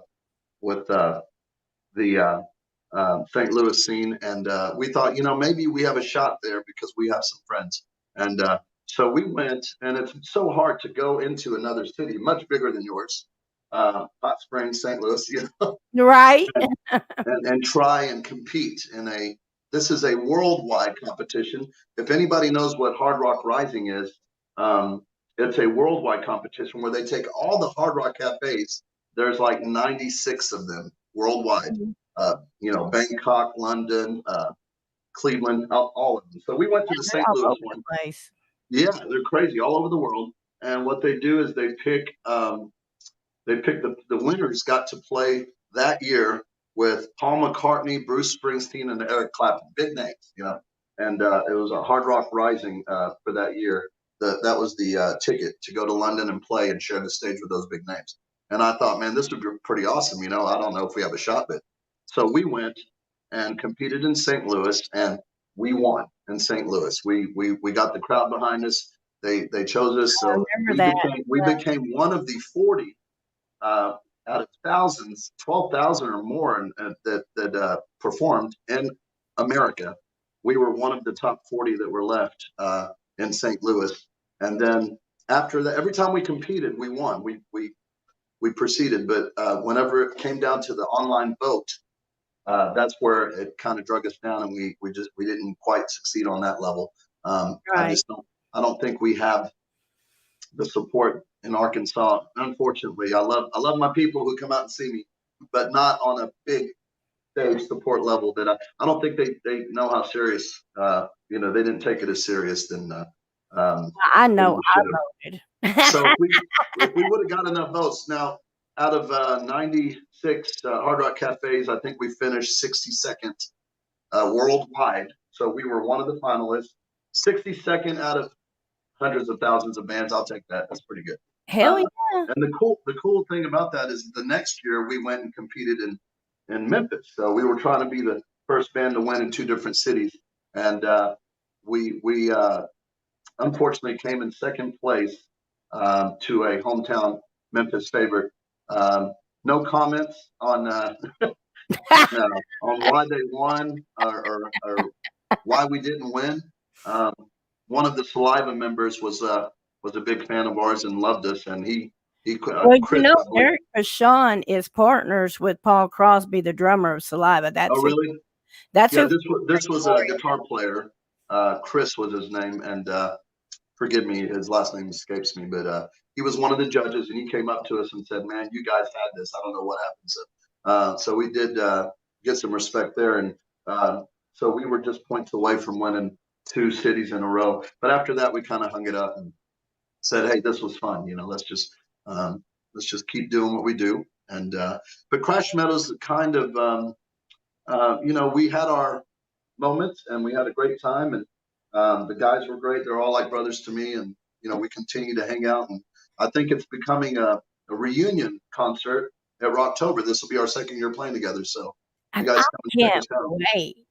[SPEAKER 2] St. Louis scene, and we thought, you know, maybe we have a shot there because we have some friends, and so we went, and it's so hard to go into another city, much bigger than yours, Hot Springs, St. Louis, you know,
[SPEAKER 1] Right?
[SPEAKER 2] and try and compete in a. This is a worldwide competition. If anybody knows what Hard Rock Rising is, it's a worldwide competition where they take all the Hard Rock cafes. There's like 96 of them worldwide. Bangkok, London, Cleveland, all of them. So we went to the St. Louis one.
[SPEAKER 1] Place.
[SPEAKER 2] Yeah, they're crazy all over the world. And what they do is they pick the winners got to play that year with Paul McCartney, Bruce Springsteen, and Eric Clapton, big names, And it was a Hard Rock Rising for that year. That was the ticket to go to London and play and share the stage with those big names. And I thought, man, this would be pretty awesome. I don't know if we have a shot, but so we went and competed in St. Louis, and we won in St. Louis. We got the crowd behind us. They chose us, so we became one of the 40 out of thousands, 12,000 or more that performed in America. We were one of the top 40 that were left in St. Louis. And then after that, every time we competed, we won. We proceeded, but whenever it came down to the online vote, that's where it kind of drug us down, and we didn't quite succeed on that level. I don't think we have the support in Arkansas. Unfortunately, I love my people who come out and see me, but not on a big stage support level. That I don't think they know how serious. They didn't take it as serious than.
[SPEAKER 1] I know. I voted.
[SPEAKER 2] So if we would have got enough votes now. Out of 96 Hard Rock Cafes, I think we finished 62nd worldwide. So we were one of the finalists. 62nd out of hundreds of thousands of bands. I'll take that. That's pretty good.
[SPEAKER 1] Hell yeah.
[SPEAKER 2] And the cool thing about that is the next year we went and competed in Memphis. So we were trying to be the first band to win in 2 different cities. And we unfortunately came in second place to a hometown Memphis favorite. No comments on why they won or why we didn't win. One of the Saliva members was a big fan of ours and loved us, and he Chris,
[SPEAKER 1] Eric Bashan is partners with Paul Crosby, the drummer of Saliva. That's
[SPEAKER 2] really?
[SPEAKER 1] That's
[SPEAKER 2] this was a guitar player. Chris was his name, and forgive me, his last name escapes me, but he was one of the judges, and he came up to us and said, "Man, you guys had this. I don't know what happened." So we did get some respect there, and so we were just points away from winning 2 cities in a row. But after that, we kind of hung it up and said, "Hey, this was fun. Let's just keep doing what we do." And but Crash Meadows kind of, we had our moments, and we had a great time, and the guys were great. They're all like brothers to me, and we continue to hang out. And I think it's becoming a reunion concert at Rocktober. This will be our 2nd year playing together. So you guys
[SPEAKER 1] can't wait.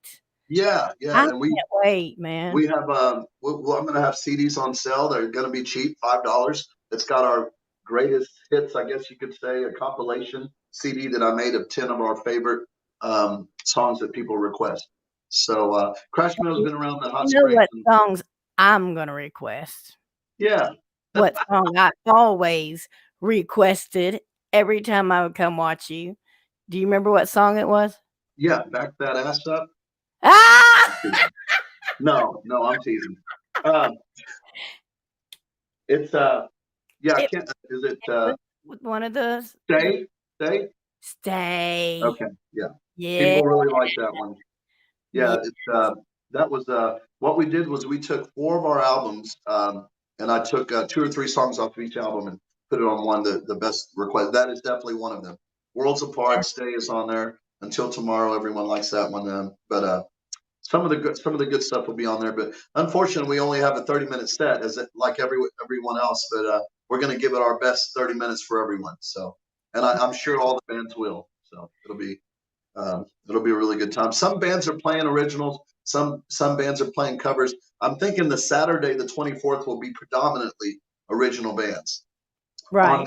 [SPEAKER 2] Yeah.
[SPEAKER 1] I can't wait, man.
[SPEAKER 2] We have I'm going to have CDs on sale. They're going to be cheap, $5. It's got our greatest hits, I guess you could say, a compilation CD that I made of 10 of our favorite songs that people request. So Crash Metal's been around the hot springs.
[SPEAKER 1] What songs I'm going to request?
[SPEAKER 2] Yeah.
[SPEAKER 1] What song I always requested every time I would come watch you? Do you remember what song it was?
[SPEAKER 2] Yeah, Back That Ass Up.
[SPEAKER 1] Ah!
[SPEAKER 2] No, I'm teasing. It's I can't. Is it
[SPEAKER 1] one of those? Stay.
[SPEAKER 2] Okay, yeah. People really like that one. Yeah, it's that was what we did was we took 4 of our albums, and I took 2 or 3 songs off of each album and put it on one, the best request. That is definitely one of them. Worlds Apart, Stay is on there. Until Tomorrow, everyone likes that one. But some of the good stuff will be on there. But unfortunately, we only have a 30-minute set, as it like everyone else. But we're going to give it our best 30 minutes for everyone. So, and I'm sure all the bands will. So it'll be a really good time. Some bands are playing originals. Some bands are playing covers. I'm thinking the Saturday, the 24th, will be predominantly original bands.
[SPEAKER 1] Right.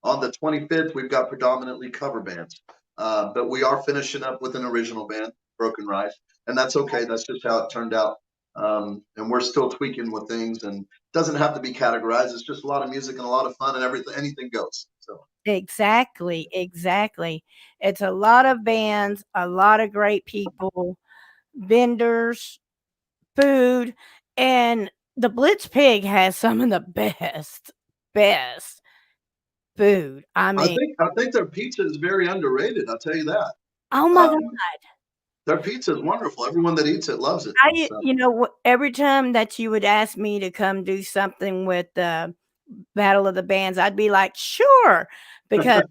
[SPEAKER 2] On the 25th, we've got predominantly cover bands. But we are finishing up with an original band, Broken Rise, and that's okay. That's just how it turned out. And we're still tweaking with things, and it doesn't have to be categorized. It's just a lot of music and a lot of fun, and anything goes. So
[SPEAKER 1] exactly. It's a lot of bands, a lot of great people, vendors, food, and the Blitz Pig has some of the best food. I mean,
[SPEAKER 2] I think their pizza is very underrated. I'll tell you that.
[SPEAKER 1] Oh my God.
[SPEAKER 2] Their pizza is wonderful. Everyone that eats it loves it. So.
[SPEAKER 1] You know, every time that you would ask me to come do something with Battle of the Bands, I'd be like, sure, because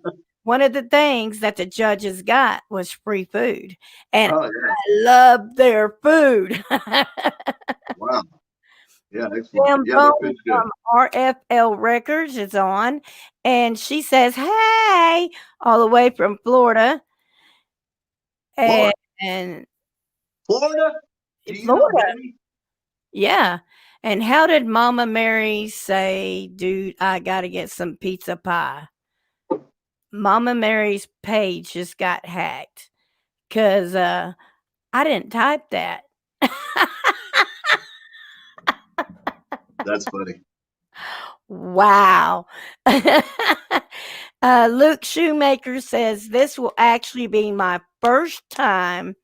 [SPEAKER 1] one of the things that the judges got was free food, and
[SPEAKER 2] Oh,
[SPEAKER 1] I love their food.
[SPEAKER 2] wow. Yeah, excellent.
[SPEAKER 1] Sam
[SPEAKER 2] Yeah, their
[SPEAKER 1] Bone
[SPEAKER 2] food's good.
[SPEAKER 1] from RFL Records is on, and she says, "Hey," all the way from Florida, and,
[SPEAKER 2] Florida? Do you know
[SPEAKER 1] Florida,
[SPEAKER 2] Betty?
[SPEAKER 1] yeah. And how did Mama Mary say, "Dude, I got to get some pizza pie"? Mama Mary's page just got hacked because I didn't type that.
[SPEAKER 2] That's funny.
[SPEAKER 1] Wow. Luke Shoemaker says this will actually be my first time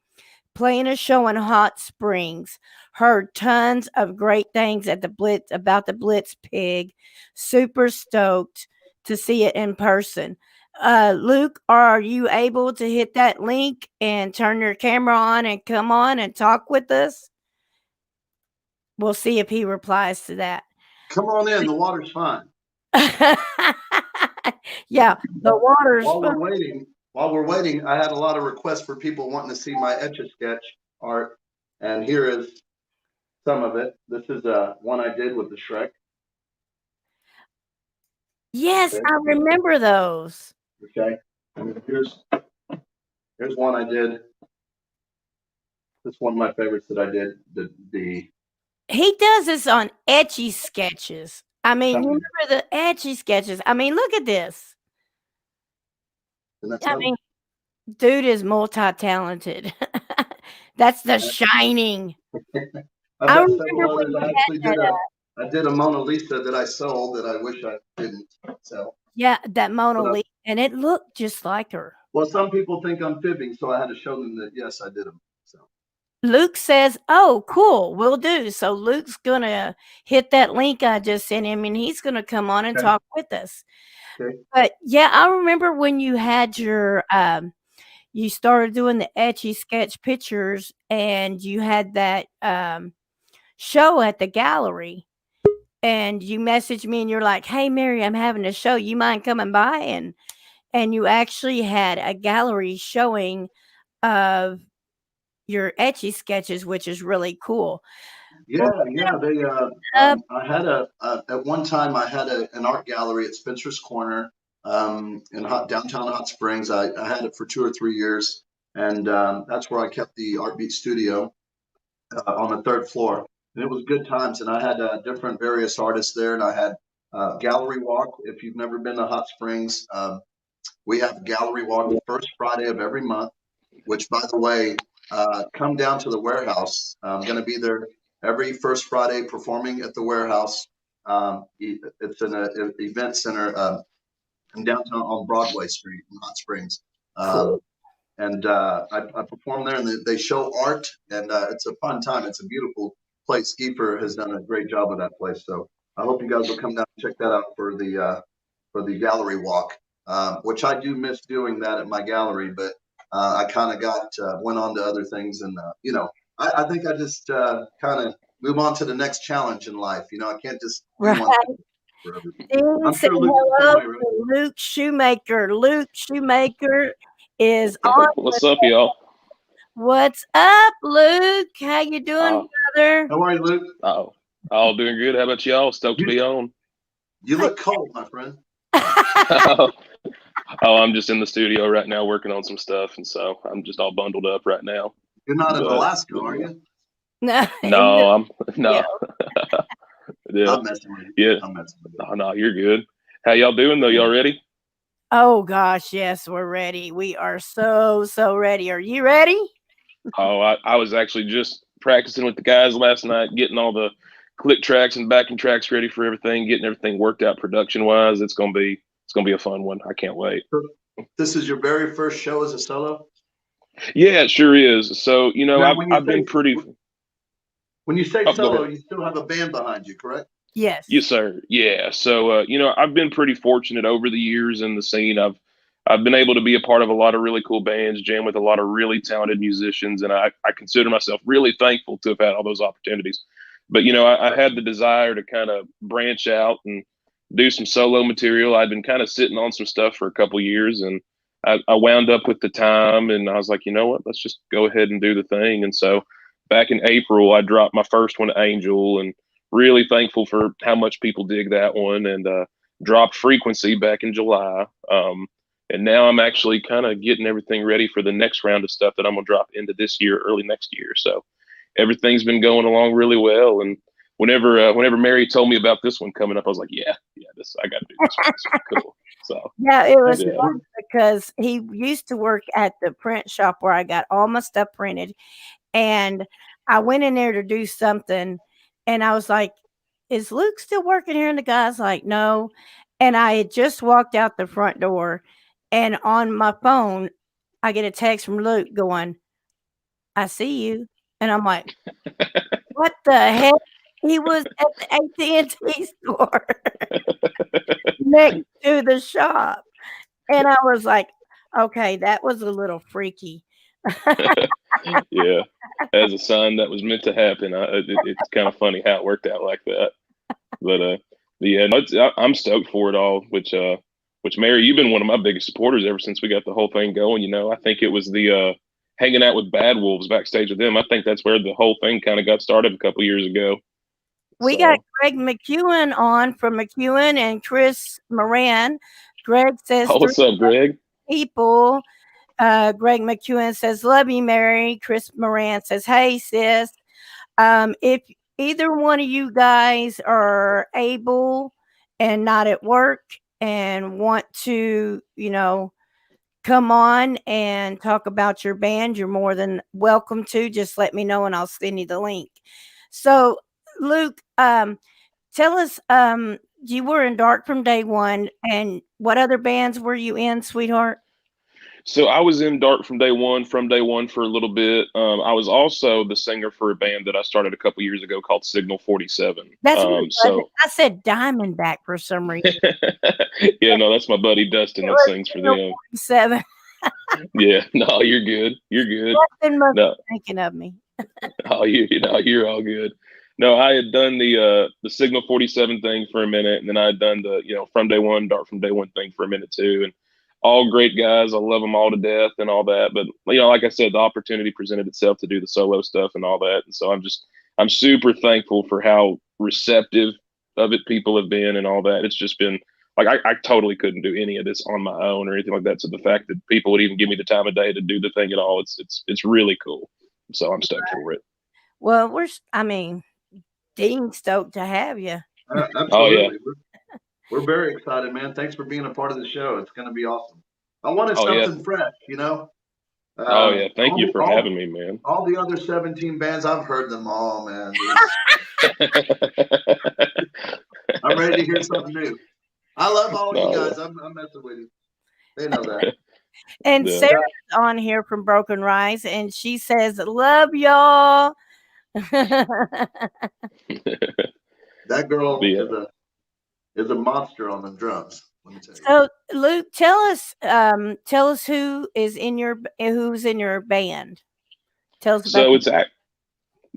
[SPEAKER 1] playing a show in Hot Springs. Heard tons of great things at the Blitz about the Blitz Pig. Super stoked to see it in person. Luke, are you able to hit that link and turn your camera on and come on and talk with us? We'll see if he replies to that.
[SPEAKER 2] Come on in. The water's fine.
[SPEAKER 1] Yeah, the water's
[SPEAKER 2] While we're waiting, I had a lot of requests for people wanting to see my Etch-a-Sketch art, and here is some of it. This is one I did with the Shrek.
[SPEAKER 1] Yes,
[SPEAKER 2] Okay.
[SPEAKER 1] I remember those.
[SPEAKER 2] Okay, and here's one I did. This is one of my favorites that I did.
[SPEAKER 1] He does this on Etchy Sketches. I mean, you remember the Etchy Sketches? I mean, look at this. I mean, dude is multi-talented. That's The Shining.
[SPEAKER 2] I did a Mona Lisa that I sold that I wish I didn't sell.
[SPEAKER 1] Yeah, that Mona Lisa, and it looked just like her.
[SPEAKER 2] Well, some people think I'm fibbing, so I had to show them that yes, I did them. So
[SPEAKER 1] Luke says, "Oh, cool, will do." So Luke's gonna hit that link I just sent him, and he's gonna come on and talk with us.
[SPEAKER 2] Okay.
[SPEAKER 1] But yeah, I remember when you had your you started doing the Etchy Sketch pictures, and you had that show at the gallery, and you messaged me, and you're like, "Hey, Mary, I'm having a show. You mind coming by?" And you actually had a gallery showing of your Etchy Sketches, which is really cool.
[SPEAKER 2] Yeah. They I had at one time I had an art gallery at Spencer's Corner in downtown Hot Springs. I had it for 2 or 3 years, and that's where I kept the Art Beat studio on the 3rd floor. And it was good times, and I had different various artists there, and I had gallery walk. If you've never been to Hot Springs, we have gallery walk the first Friday of every month, which, by the way, come down to the warehouse. I'm going to be there every first Friday performing at the warehouse. It's an event center in downtown on Broadway Street in Hot Springs.
[SPEAKER 1] Cool.
[SPEAKER 2] And I perform there, and they show art, and it's a fun time. It's a beautiful place. Skeeper has done a great job with that place. So I hope you guys will come down and check that out for the gallery walk, which I do miss doing that at my gallery, but I kind of went on to other things, and I think I just kind of move on to the next challenge in life. I can't just do one thing forever. I'm sure
[SPEAKER 1] hello to Luke Shoemaker. Luke Shoemaker is on.
[SPEAKER 3] What's up, y'all?
[SPEAKER 1] What's up, Luke? How you doing, brother?
[SPEAKER 2] How are you, Luke?
[SPEAKER 3] Oh, all doing good. How about y'all? Stoked to be on.
[SPEAKER 2] You look cold, my friend.
[SPEAKER 3] I'm just in the studio right now working on some stuff, and so I'm just all bundled up right now.
[SPEAKER 2] You're not in Alaska, are you?
[SPEAKER 1] No,
[SPEAKER 3] no. Yeah.
[SPEAKER 2] I'm messing with you. I'm messing with you.
[SPEAKER 3] No, you're good. How y'all doing though? Y'all ready?
[SPEAKER 1] Oh gosh, yes, we're ready. We are so ready. Are you ready?
[SPEAKER 3] Oh, I was actually just practicing with the guys last night, getting all the click tracks and backing tracks ready for everything, getting everything worked out production wise. It's gonna be a fun one. I can't wait.
[SPEAKER 2] This is your very first show as a solo?
[SPEAKER 3] Yeah, it sure is. So I've been pretty.
[SPEAKER 2] When you say solo, you still have a band behind you, correct?
[SPEAKER 1] Yes.
[SPEAKER 3] Yes, sir. Yeah. So I've been pretty fortunate over the years in the scene. I've been able to be a part of a lot of really cool bands, jam with a lot of really talented musicians, and I consider myself really thankful to have had all those opportunities. But I had the desire to kind of branch out and do some solo material. I'd been kind of sitting on some stuff for a couple years, and I wound up with the time, and I was like, you know what, let's just go ahead and do the thing. And so back in April, I dropped my first one, Angel, and really thankful for how much people dig that one, and dropped Frequency back in July. And now I'm actually kind of getting everything ready for the next round of stuff that I'm going to drop into this year, early next year. So everything's been going along really well. And whenever Mary told me about this one coming up, I was like, yeah, I got to do this one. This is cool. So
[SPEAKER 1] Yeah, it was fun because he used to work at the print shop where I got all my stuff printed. And I went in there to do something, and I was like, is Luke still working here? And the guy's like, no. And I had just walked out the front door, and on my phone, I get a text from Luke going, I see you. And I'm like, what the heck? He was at the AT&T store next to the shop. And I was like, okay, that was a little freaky.
[SPEAKER 3] Yeah, as a sign that was meant to happen. It's kind of funny how it worked out like that. But yeah, I'm stoked for it all. Which Mary, you've been one of my biggest supporters ever since we got the whole thing going. I think it was the hanging out with Bad Wolves backstage with them. I think that's where the whole thing kind of got started a couple years ago.
[SPEAKER 1] We got Greg McEwen on from McEwen and Chris Moran. Greg says,
[SPEAKER 3] oh, what's up, Greg?
[SPEAKER 1] People. Greg McEwen says, love you, Mary. Chris Moran says, hey, sis. If either one of you guys are able and not at work and want to, come on and talk about your band, you're more than welcome to. Just let me know and I'll send you the link. So, Luke, tell us, you were in Dark from day one, and what other bands were you in, sweetheart?
[SPEAKER 3] So I was in Dark from day one for a little bit. I was also the singer for a band that I started a couple years ago called Signal 47.
[SPEAKER 1] That's so I said Diamondback for some reason.
[SPEAKER 3] Yeah, no, that's my buddy Dustin that sings for them.
[SPEAKER 1] 47.
[SPEAKER 3] Yeah, no, you're good. You're good.
[SPEAKER 1] Dustin must be thinking of me.
[SPEAKER 3] Oh, you're all good. No, I had done the Signal 47 thing for a minute, and then I had done the From Day One, Dark from Day One thing for a minute too, and all great guys. I love them all to death and all that. But like I said, the opportunity presented itself to do the solo stuff and all that, and so I'm super thankful for how receptive of it people have been and all that. It's just been like I totally couldn't do any of this on my own or anything like that. So the fact that people would even give me the time of day to do the thing at all, it's really cool. So I'm stoked for it.
[SPEAKER 1] Well, Dean stoked to have you.
[SPEAKER 2] Absolutely.
[SPEAKER 3] Oh yeah.
[SPEAKER 2] We're very excited, man. Thanks for being a part of the show. It's going to be awesome. I wanted something fresh,
[SPEAKER 3] Oh yeah, thank you for having me, man.
[SPEAKER 2] All the other 17 bands, I've heard them all, man. I'm ready to hear something new. I love all you guys. I'm messing with you. They know that.
[SPEAKER 1] And Sarah's on here from Broken Rise, and she says, love y'all.
[SPEAKER 2] That girl is a monster on the drums. Let me tell you.
[SPEAKER 1] So, Luke, tell us who's in your band. Tell us about.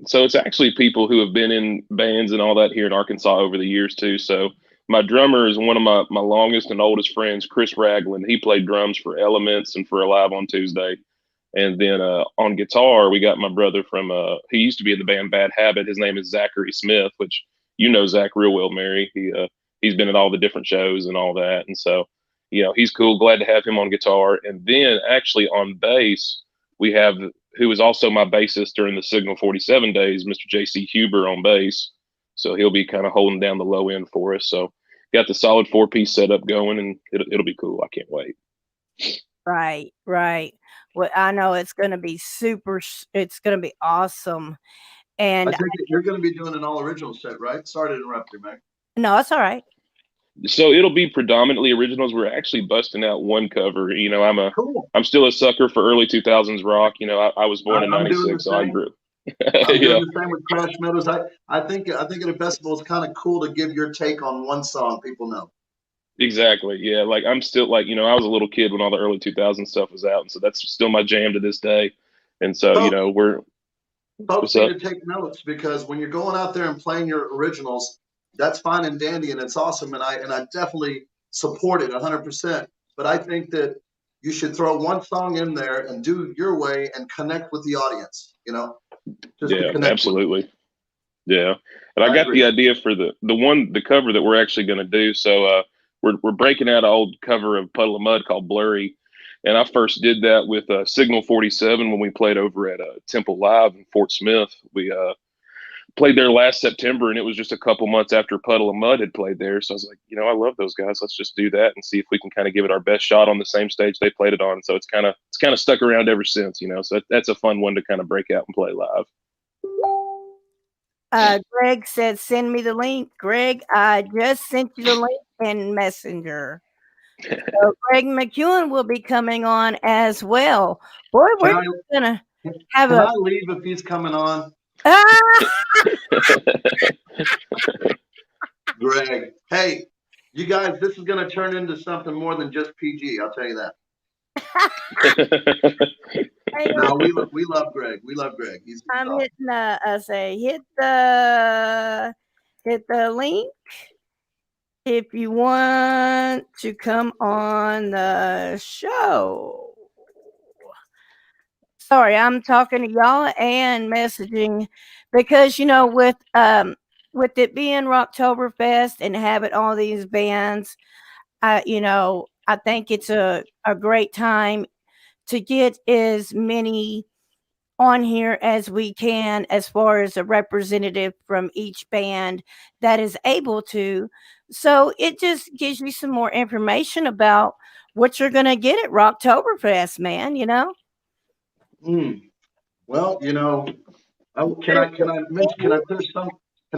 [SPEAKER 3] So it's actually people who have been in bands and all that here in Arkansas over the years too. So my drummer is one of my longest and oldest friends, Chris Ragland. He played drums for Elements and for Alive on Tuesday. And then on guitar, we got my brother from he used to be in the band Bad Habit. His name is Zachary Smith, which Zach real well, Mary. He's been at all the different shows and all that. And so, he's cool. Glad to have him on guitar. And then actually on bass, we have who was also my bassist during the Signal 47 days, Mr. JC Huber on bass. So he'll be kind of holding down the low end for us. So got the solid 4-piece setup going, and it'll be cool. I can't wait.
[SPEAKER 1] Right. Well, I know it's going to be it's going to be awesome. And
[SPEAKER 2] I think you're going to be doing an all original set, right? Sorry to interrupt you, Meg.
[SPEAKER 1] No, it's all right.
[SPEAKER 3] So it'll be predominantly originals. We're actually busting out one cover. I'm still a sucker for early 2000s rock. I was born in '96, so I grew.
[SPEAKER 2] I'm doing the same with Crash Meadows. I think at a festival it's kind of cool to give your take on one song people know.
[SPEAKER 3] Exactly. Yeah. Like I'm still like, I was a little kid when all the early 2000 stuff was out. And so that's still my jam to this day. And so,
[SPEAKER 2] Folks, folks
[SPEAKER 3] what's
[SPEAKER 2] need
[SPEAKER 3] up?
[SPEAKER 2] to take notes because when you're going out there and playing your originals, that's fine and dandy and it's awesome. And I definitely support it 100%. But I think that you should throw one song in there and do your way and connect with the audience, just to
[SPEAKER 3] Yeah,
[SPEAKER 2] connect with them.
[SPEAKER 3] absolutely. Yeah. And I
[SPEAKER 2] I
[SPEAKER 3] got the
[SPEAKER 2] agree.
[SPEAKER 3] idea for the cover that we're actually going to do. So, we're breaking out an old cover of Puddle of Mud called Blurry. And I first did that with Signal 47 when we played over at Temple Live in Fort Smith. We played there last September, and it was just a couple months after Puddle of Mud had played there. So I was like, I love those guys. Let's just do that and see if we can kind of give it our best shot on the same stage they played it on. So it's kind of stuck around ever since, So that's a fun one to kind of break out and play live.
[SPEAKER 1] Greg said, send me the link. Greg, I just sent you the link in Messenger. So Greg McEwen will be coming on as well. Boy, we're going to have
[SPEAKER 2] Can I leave if he's coming on? Greg. Hey, you guys, this is going to turn into something more than just PG. I'll tell you that. No, we love Greg. We love Greg.
[SPEAKER 1] I'm hitting I say hit the link if you want to come on the show. Sorry, I'm talking to y'all and messaging because with it being Rocktoberfest and having all these bands, I think it's a great time to get as many on here as we can as far as a representative from each band that is able to. So it just gives you some more information about what you're going to get at Rocktoberfest, man,
[SPEAKER 2] Well, can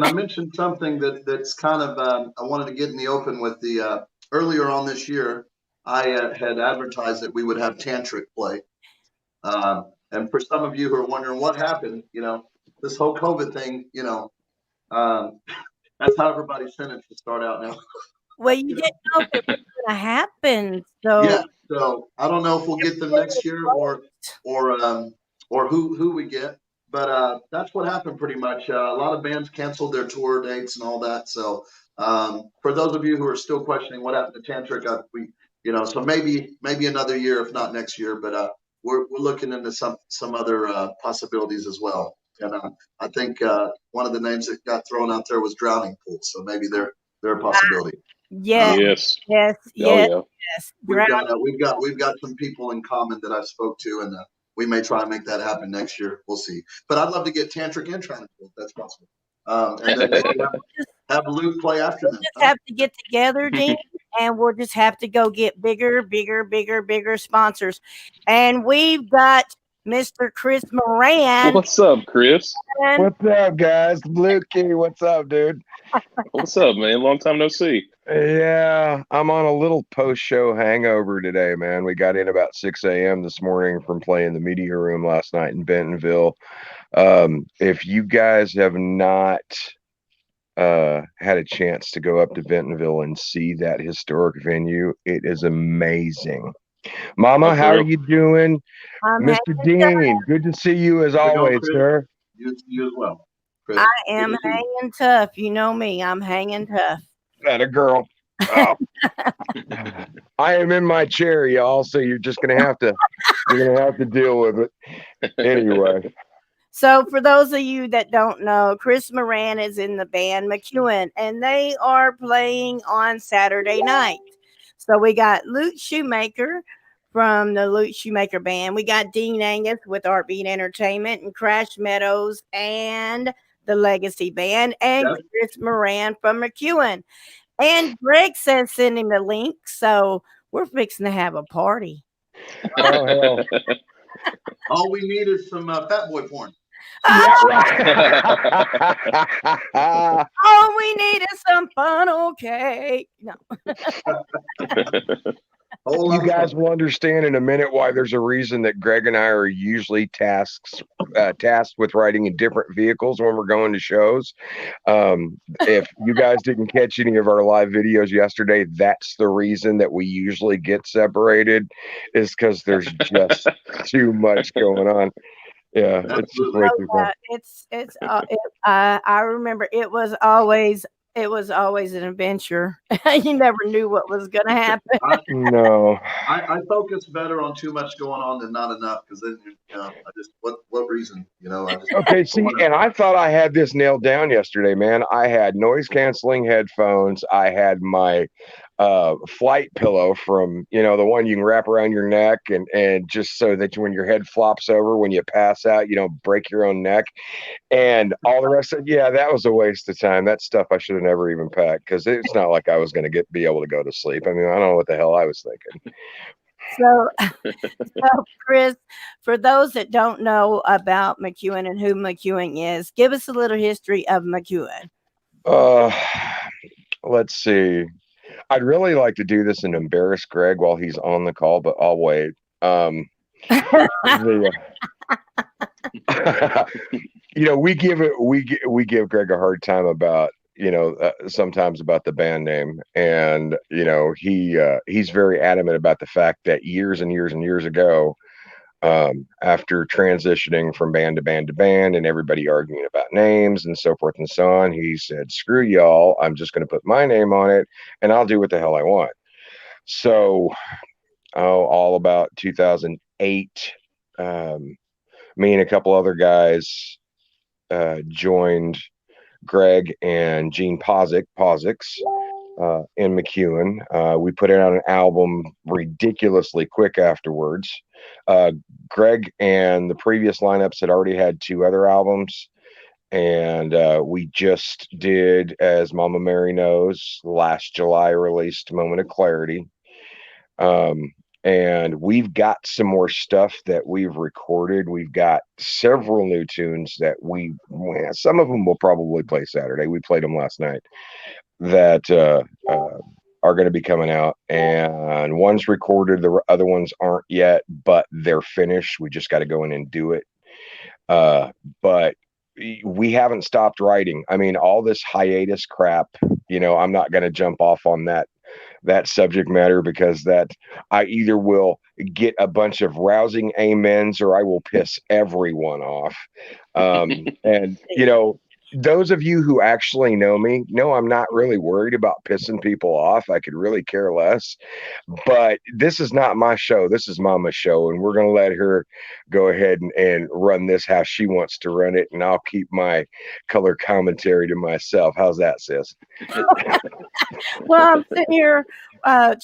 [SPEAKER 2] I mention something that's kind of I wanted to get in the open with the earlier on this year. I had advertised that we would have tantric play, and for some of you who are wondering what happened, this whole COVID thing, that's how everybody's sentenced to start out now.
[SPEAKER 1] Well, you didn't know if it was going to happen, so
[SPEAKER 2] yeah. So I don't know if we'll get them next year or who we get. But that's what happened pretty much. A lot of bands canceled their tour dates and all that. So for those of you who are still questioning what happened to Tantric, so maybe another year, if not next year. But we're looking into some other possibilities as well. And I think one of the names that got thrown out there was Drowning Pool. So maybe they're a possibility.
[SPEAKER 3] Yes.
[SPEAKER 1] Yeah.
[SPEAKER 2] We've got some people in common that I've spoke to, and we may try and make that happen next year. We'll see. But I'd love to get Tantric and Drowning Pool if that's possible. And then maybe have Luke play after them.
[SPEAKER 1] Just have to get together, Dean, and we'll just have to go get bigger sponsors. And we've got Mr. Chris Moran.
[SPEAKER 3] What's up, Chris?
[SPEAKER 4] What's up, guys? Lukey, what's up, dude?
[SPEAKER 3] What's up, man? Long time no see.
[SPEAKER 4] Yeah, I'm on a little post-show hangover today, man. We got in about 6 a.m. this morning from playing the media room last night in Bentonville. If you guys have not had a chance to go up to Bentonville and see that historic venue, it is amazing. Mama, how are you doing? Mr. Dean, good to see you as always, sir.
[SPEAKER 2] You as well. Chris,
[SPEAKER 1] I am hanging tough. You know me. I'm hanging tough.
[SPEAKER 4] That a girl. Oh. I am in my chair, y'all, so you're just gonna have to deal with it. Anyway.
[SPEAKER 1] So for those of you that don't know, Chris Moran is in the band McEwen, and they are playing on Saturday night. So we got Luke Shoemaker from the Luke Shoemaker Band. We got Dean Angus with Artbeat Entertainment and Crash Meadows and the Legacy Band, and Chris Moran from McEwen. And Greg says send him the link, so we're fixing to have a party.
[SPEAKER 4] Oh, hell.
[SPEAKER 2] All we need is some Fat Boy porn.
[SPEAKER 4] Yeah, right.
[SPEAKER 1] All we need is some funnel cake. No.
[SPEAKER 2] Whole
[SPEAKER 4] You
[SPEAKER 2] lot of
[SPEAKER 4] guys
[SPEAKER 2] fun.
[SPEAKER 4] will understand in a minute why there's a reason that Greg and I are usually tasked with riding in different vehicles when we're going to shows. If you guys didn't catch any of our live videos yesterday, that's the reason that we usually get separated, is because there's just too much going on. Yeah, it's just
[SPEAKER 2] Absolutely.
[SPEAKER 4] way too fun.
[SPEAKER 1] I remember it was always an adventure. You never knew what was going to happen.
[SPEAKER 4] No.
[SPEAKER 2] I focus better on too much going on than not enough, because then I just what reason, I just
[SPEAKER 4] Okay, see, and I thought I had this nailed down yesterday, man. I had noise canceling headphones. I had my flight pillow from, the one you can wrap around your neck and just so that when your head flops over when you pass out, you don't break your own neck. And all the rest of it, yeah, that was a waste of time. That stuff I should have never even packed, because it's not like I was going to be able to go to sleep. I mean, I don't know what the hell I was thinking.
[SPEAKER 1] So, Chris, for those that don't know about McEwen and who McEwen is, give us a little history of McEwen.
[SPEAKER 4] Let's see. I'd really like to do this and embarrass Greg while he's on the call, but I'll wait. We give Greg a hard time about sometimes about the band name, and he's very adamant about the fact that years and years and years ago, after transitioning from band to band to band and everybody arguing about names and so forth and so on, he said, screw y'all, I'm just going to put my name on it and I'll do what the hell I want. So all about 2008, me and a couple other guys joined Greg and Gene Posix in McEwen. We put out an album ridiculously quick afterwards. Greg and the previous lineups had already had 2 other albums, and we just did, as Mama Mary knows, last July released Moment of Clarity. And we've got some more stuff that we've recorded. We've got several new tunes that some of them we'll probably play Saturday. We played them last night, that are going to be coming out, and one's recorded, the other ones aren't yet, but they're finished. We just got to go in and do it. But we haven't stopped writing. I mean, all this hiatus crap, I'm not going to jump off on that subject matter, because that I either will get a bunch of rousing amens or I will piss everyone off. And those of you who actually know me know I'm not really worried about pissing people off. I could really care less. But this is not my show. This is Mama's show, and we're going to let her go ahead and run this how she wants to run it, and I'll keep my color commentary to myself. How's that, sis?
[SPEAKER 1] Well, I'm sitting here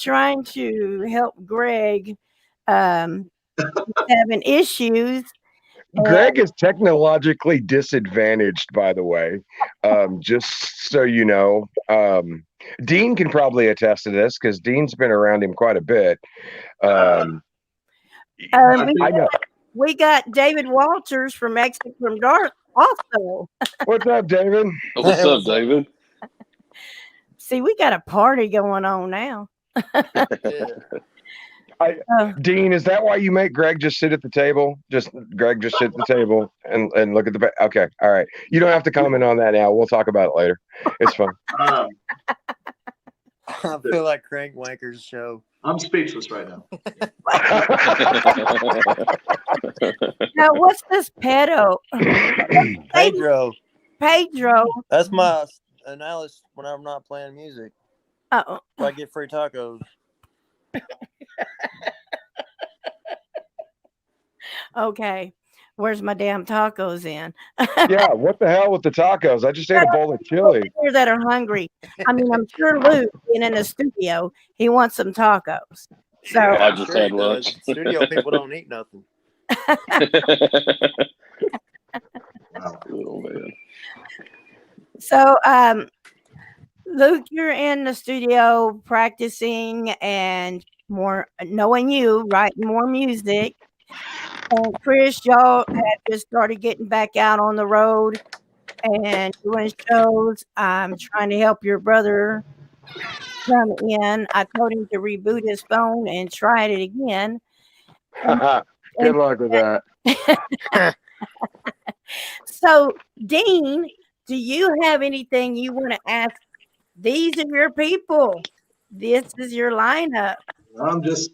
[SPEAKER 1] trying to help Greg having issues.
[SPEAKER 4] Greg is technologically disadvantaged, by the way, just so you know. Dean can probably attest to this, because Dean's been around him quite a bit.
[SPEAKER 1] We got David Walters from Exit from Dark also.
[SPEAKER 4] What's up, David?
[SPEAKER 3] What's up, David?
[SPEAKER 1] See, we got a party going on now.
[SPEAKER 4] Dean, is that why you make Greg just sit at the table? Greg just sit at the table and look at the back. Okay, all right. You don't have to comment on that now. We'll talk about it later. It's fun.
[SPEAKER 5] I feel like Crank Wanker's show.
[SPEAKER 2] I'm speechless right now.
[SPEAKER 1] Now, what's this pedo?
[SPEAKER 5] Pedro. That's my analysis when I'm not playing music.
[SPEAKER 1] Oh,
[SPEAKER 5] so I get free tacos.
[SPEAKER 1] Okay, where's my damn tacos in?
[SPEAKER 4] Yeah, what the hell with the tacos? I just ate a bowl of chili.
[SPEAKER 1] Here that are hungry. I mean, I'm sure Luke, being in the studio, he wants some tacos. So
[SPEAKER 3] I just had lunch.
[SPEAKER 5] Studio people don't eat nothing.
[SPEAKER 3] Oh, man.
[SPEAKER 1] So, Luke, you're in the studio practicing and more knowing you, writing more music. And Chris, y'all have just started getting back out on the road and doing shows. I'm trying to help your brother come in. I told him to reboot his phone and try it again.
[SPEAKER 4] Good luck with that.
[SPEAKER 1] So, Dean, do you have anything you want to ask? These are your people. This is your lineup.
[SPEAKER 2] I'm just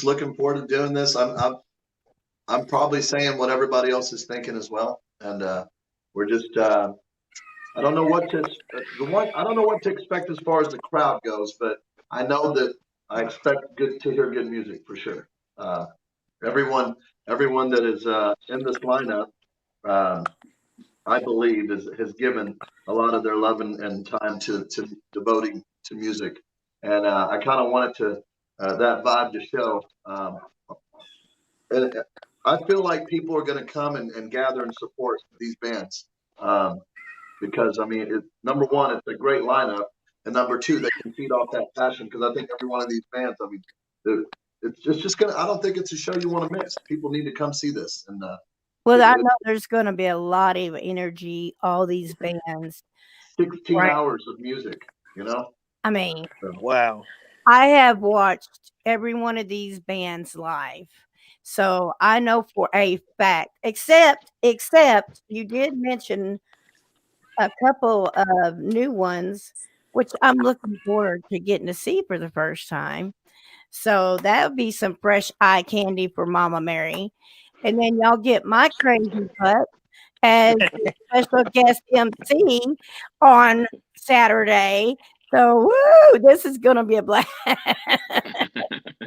[SPEAKER 2] looking forward to doing this. I'm probably saying what everybody else is thinking as well, and we're just I don't know what to I don't know what to expect as far as the crowd goes, but I know that I expect to hear good music for sure. Everyone that is in this lineup, I believe, has given a lot of their love and time to devoting to music, and I kind of wanted to that vibe to show. And I feel like people are going to come and gather and support these bands because I mean, number one, it's a great lineup, and number two, they can feed off that passion. Because I think every one of these bands, I mean, it's just gonna. I don't think it's a show you want to miss. People need to come see this, and
[SPEAKER 1] Well, I know there's going to be a lot of energy, all these bands.
[SPEAKER 2] 16
[SPEAKER 1] Right.
[SPEAKER 2] hours of music, you know.
[SPEAKER 1] I mean,
[SPEAKER 5] Wow.
[SPEAKER 1] I have watched every one of these bands live. So I know for a fact, except you did mention a couple of new ones, which I'm looking forward to getting to see for the first time. So that would be some fresh eye candy for Mama Mary. And then y'all get my crazy butt as the special guest MC on Saturday. So, woo, this is going to be a blast.
[SPEAKER 5] Heck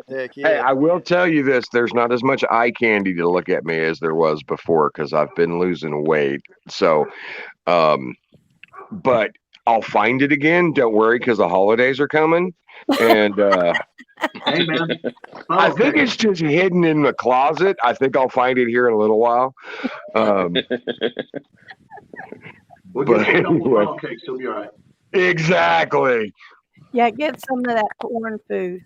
[SPEAKER 4] Hey,
[SPEAKER 5] yeah.
[SPEAKER 4] I will tell you this: there's not as much eye candy to look at me as there was before because I've been losing weight. So, but I'll find it again. Don't worry, because the holidays are coming, and
[SPEAKER 2] Hey man,
[SPEAKER 4] I think it's just hidden in the closet. I think I'll find it here in a little while.
[SPEAKER 2] we'll
[SPEAKER 4] But
[SPEAKER 2] get a couple
[SPEAKER 4] anyway.
[SPEAKER 2] funnel cakes. You'll be all right.
[SPEAKER 4] Exactly.
[SPEAKER 1] Yeah, get some of that corn food.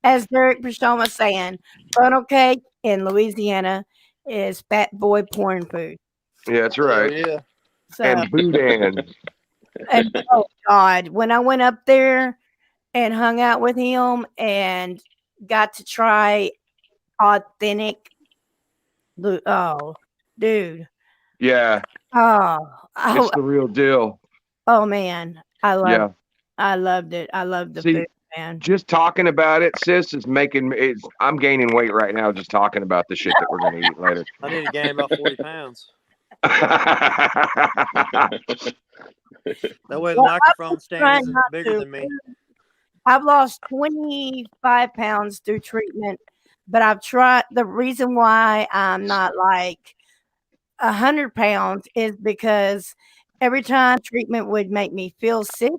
[SPEAKER 1] As Derek Basham was saying, funnel cake in Louisiana is fat boy porn food.
[SPEAKER 4] Yeah, that's
[SPEAKER 5] Hell
[SPEAKER 4] right.
[SPEAKER 5] yeah.
[SPEAKER 1] So,
[SPEAKER 4] And boudin.
[SPEAKER 1] and oh God, when I went up there and hung out with him and got to try authentic, oh, dude,
[SPEAKER 4] Yeah,
[SPEAKER 1] oh,
[SPEAKER 4] it's the real deal.
[SPEAKER 1] oh man, I loved,
[SPEAKER 4] Yeah.
[SPEAKER 1] I loved it. I loved the
[SPEAKER 4] See,
[SPEAKER 1] food, man.
[SPEAKER 4] just talking about it, sis, is making me. I'm gaining weight right now just talking about the shit that we're gonna eat later.
[SPEAKER 5] I need to gain about 40 pounds. That way the
[SPEAKER 1] Well,
[SPEAKER 5] microphone stand
[SPEAKER 1] trying
[SPEAKER 5] isn't
[SPEAKER 1] not
[SPEAKER 5] bigger
[SPEAKER 1] to.
[SPEAKER 5] than me.
[SPEAKER 1] I've lost 25 pounds through treatment, but I've tried. The reason why I'm not like 100 pounds is because every time treatment would make me feel sick,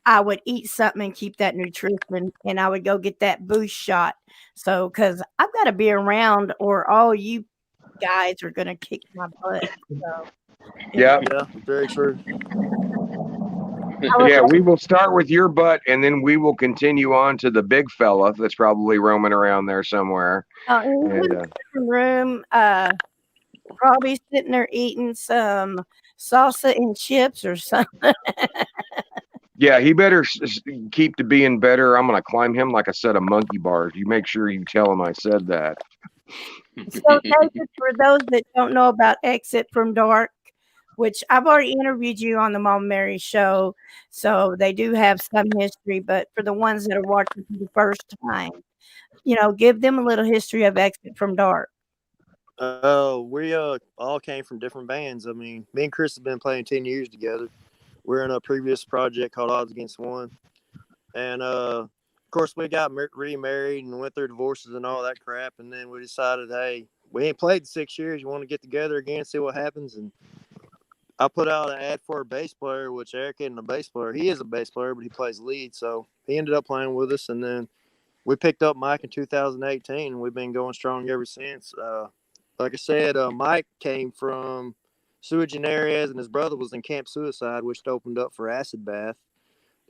[SPEAKER 1] I would eat something and keep that nutrition, and I would go get that boost shot. So, because I've got to be around, or all you guys are going to kick my butt. So,
[SPEAKER 4] Yeah.
[SPEAKER 5] Yeah, very true.
[SPEAKER 4] Yeah, we will start with your butt and then we will continue on to the big fella that's probably roaming around there somewhere.
[SPEAKER 1] in
[SPEAKER 4] And,
[SPEAKER 1] the living room, probably sitting there eating some salsa and chips or something.
[SPEAKER 4] yeah, he better keep to being better. I'm going to climb him like a set of monkey bars. You make sure you tell him I said that.
[SPEAKER 1] So, David, for those that don't know about Exit from Dark, which I've already interviewed you on the Mom Mary show, so they do have some history. But for the ones that are watching for the first time, give them a little history of Exit from Dark.
[SPEAKER 5] We all came from different bands. I mean, me and Chris have been playing 10 years together. We're in a previous project called Odds Against One. And of course, we got remarried and went through divorces and all that crap. And then we decided, hey, we ain't played in 6 years. You want to get together again and see what happens? And I put out an ad for a bass player, which Eric isn't a bass player. He is a bass player, but he plays lead. So he ended up playing with us. And then we picked up Mike in 2018, and we've been going strong ever since. Like I said, Mike came from Sui Generis, and his brother was in Camp Suicide, which opened up for Acid Bath.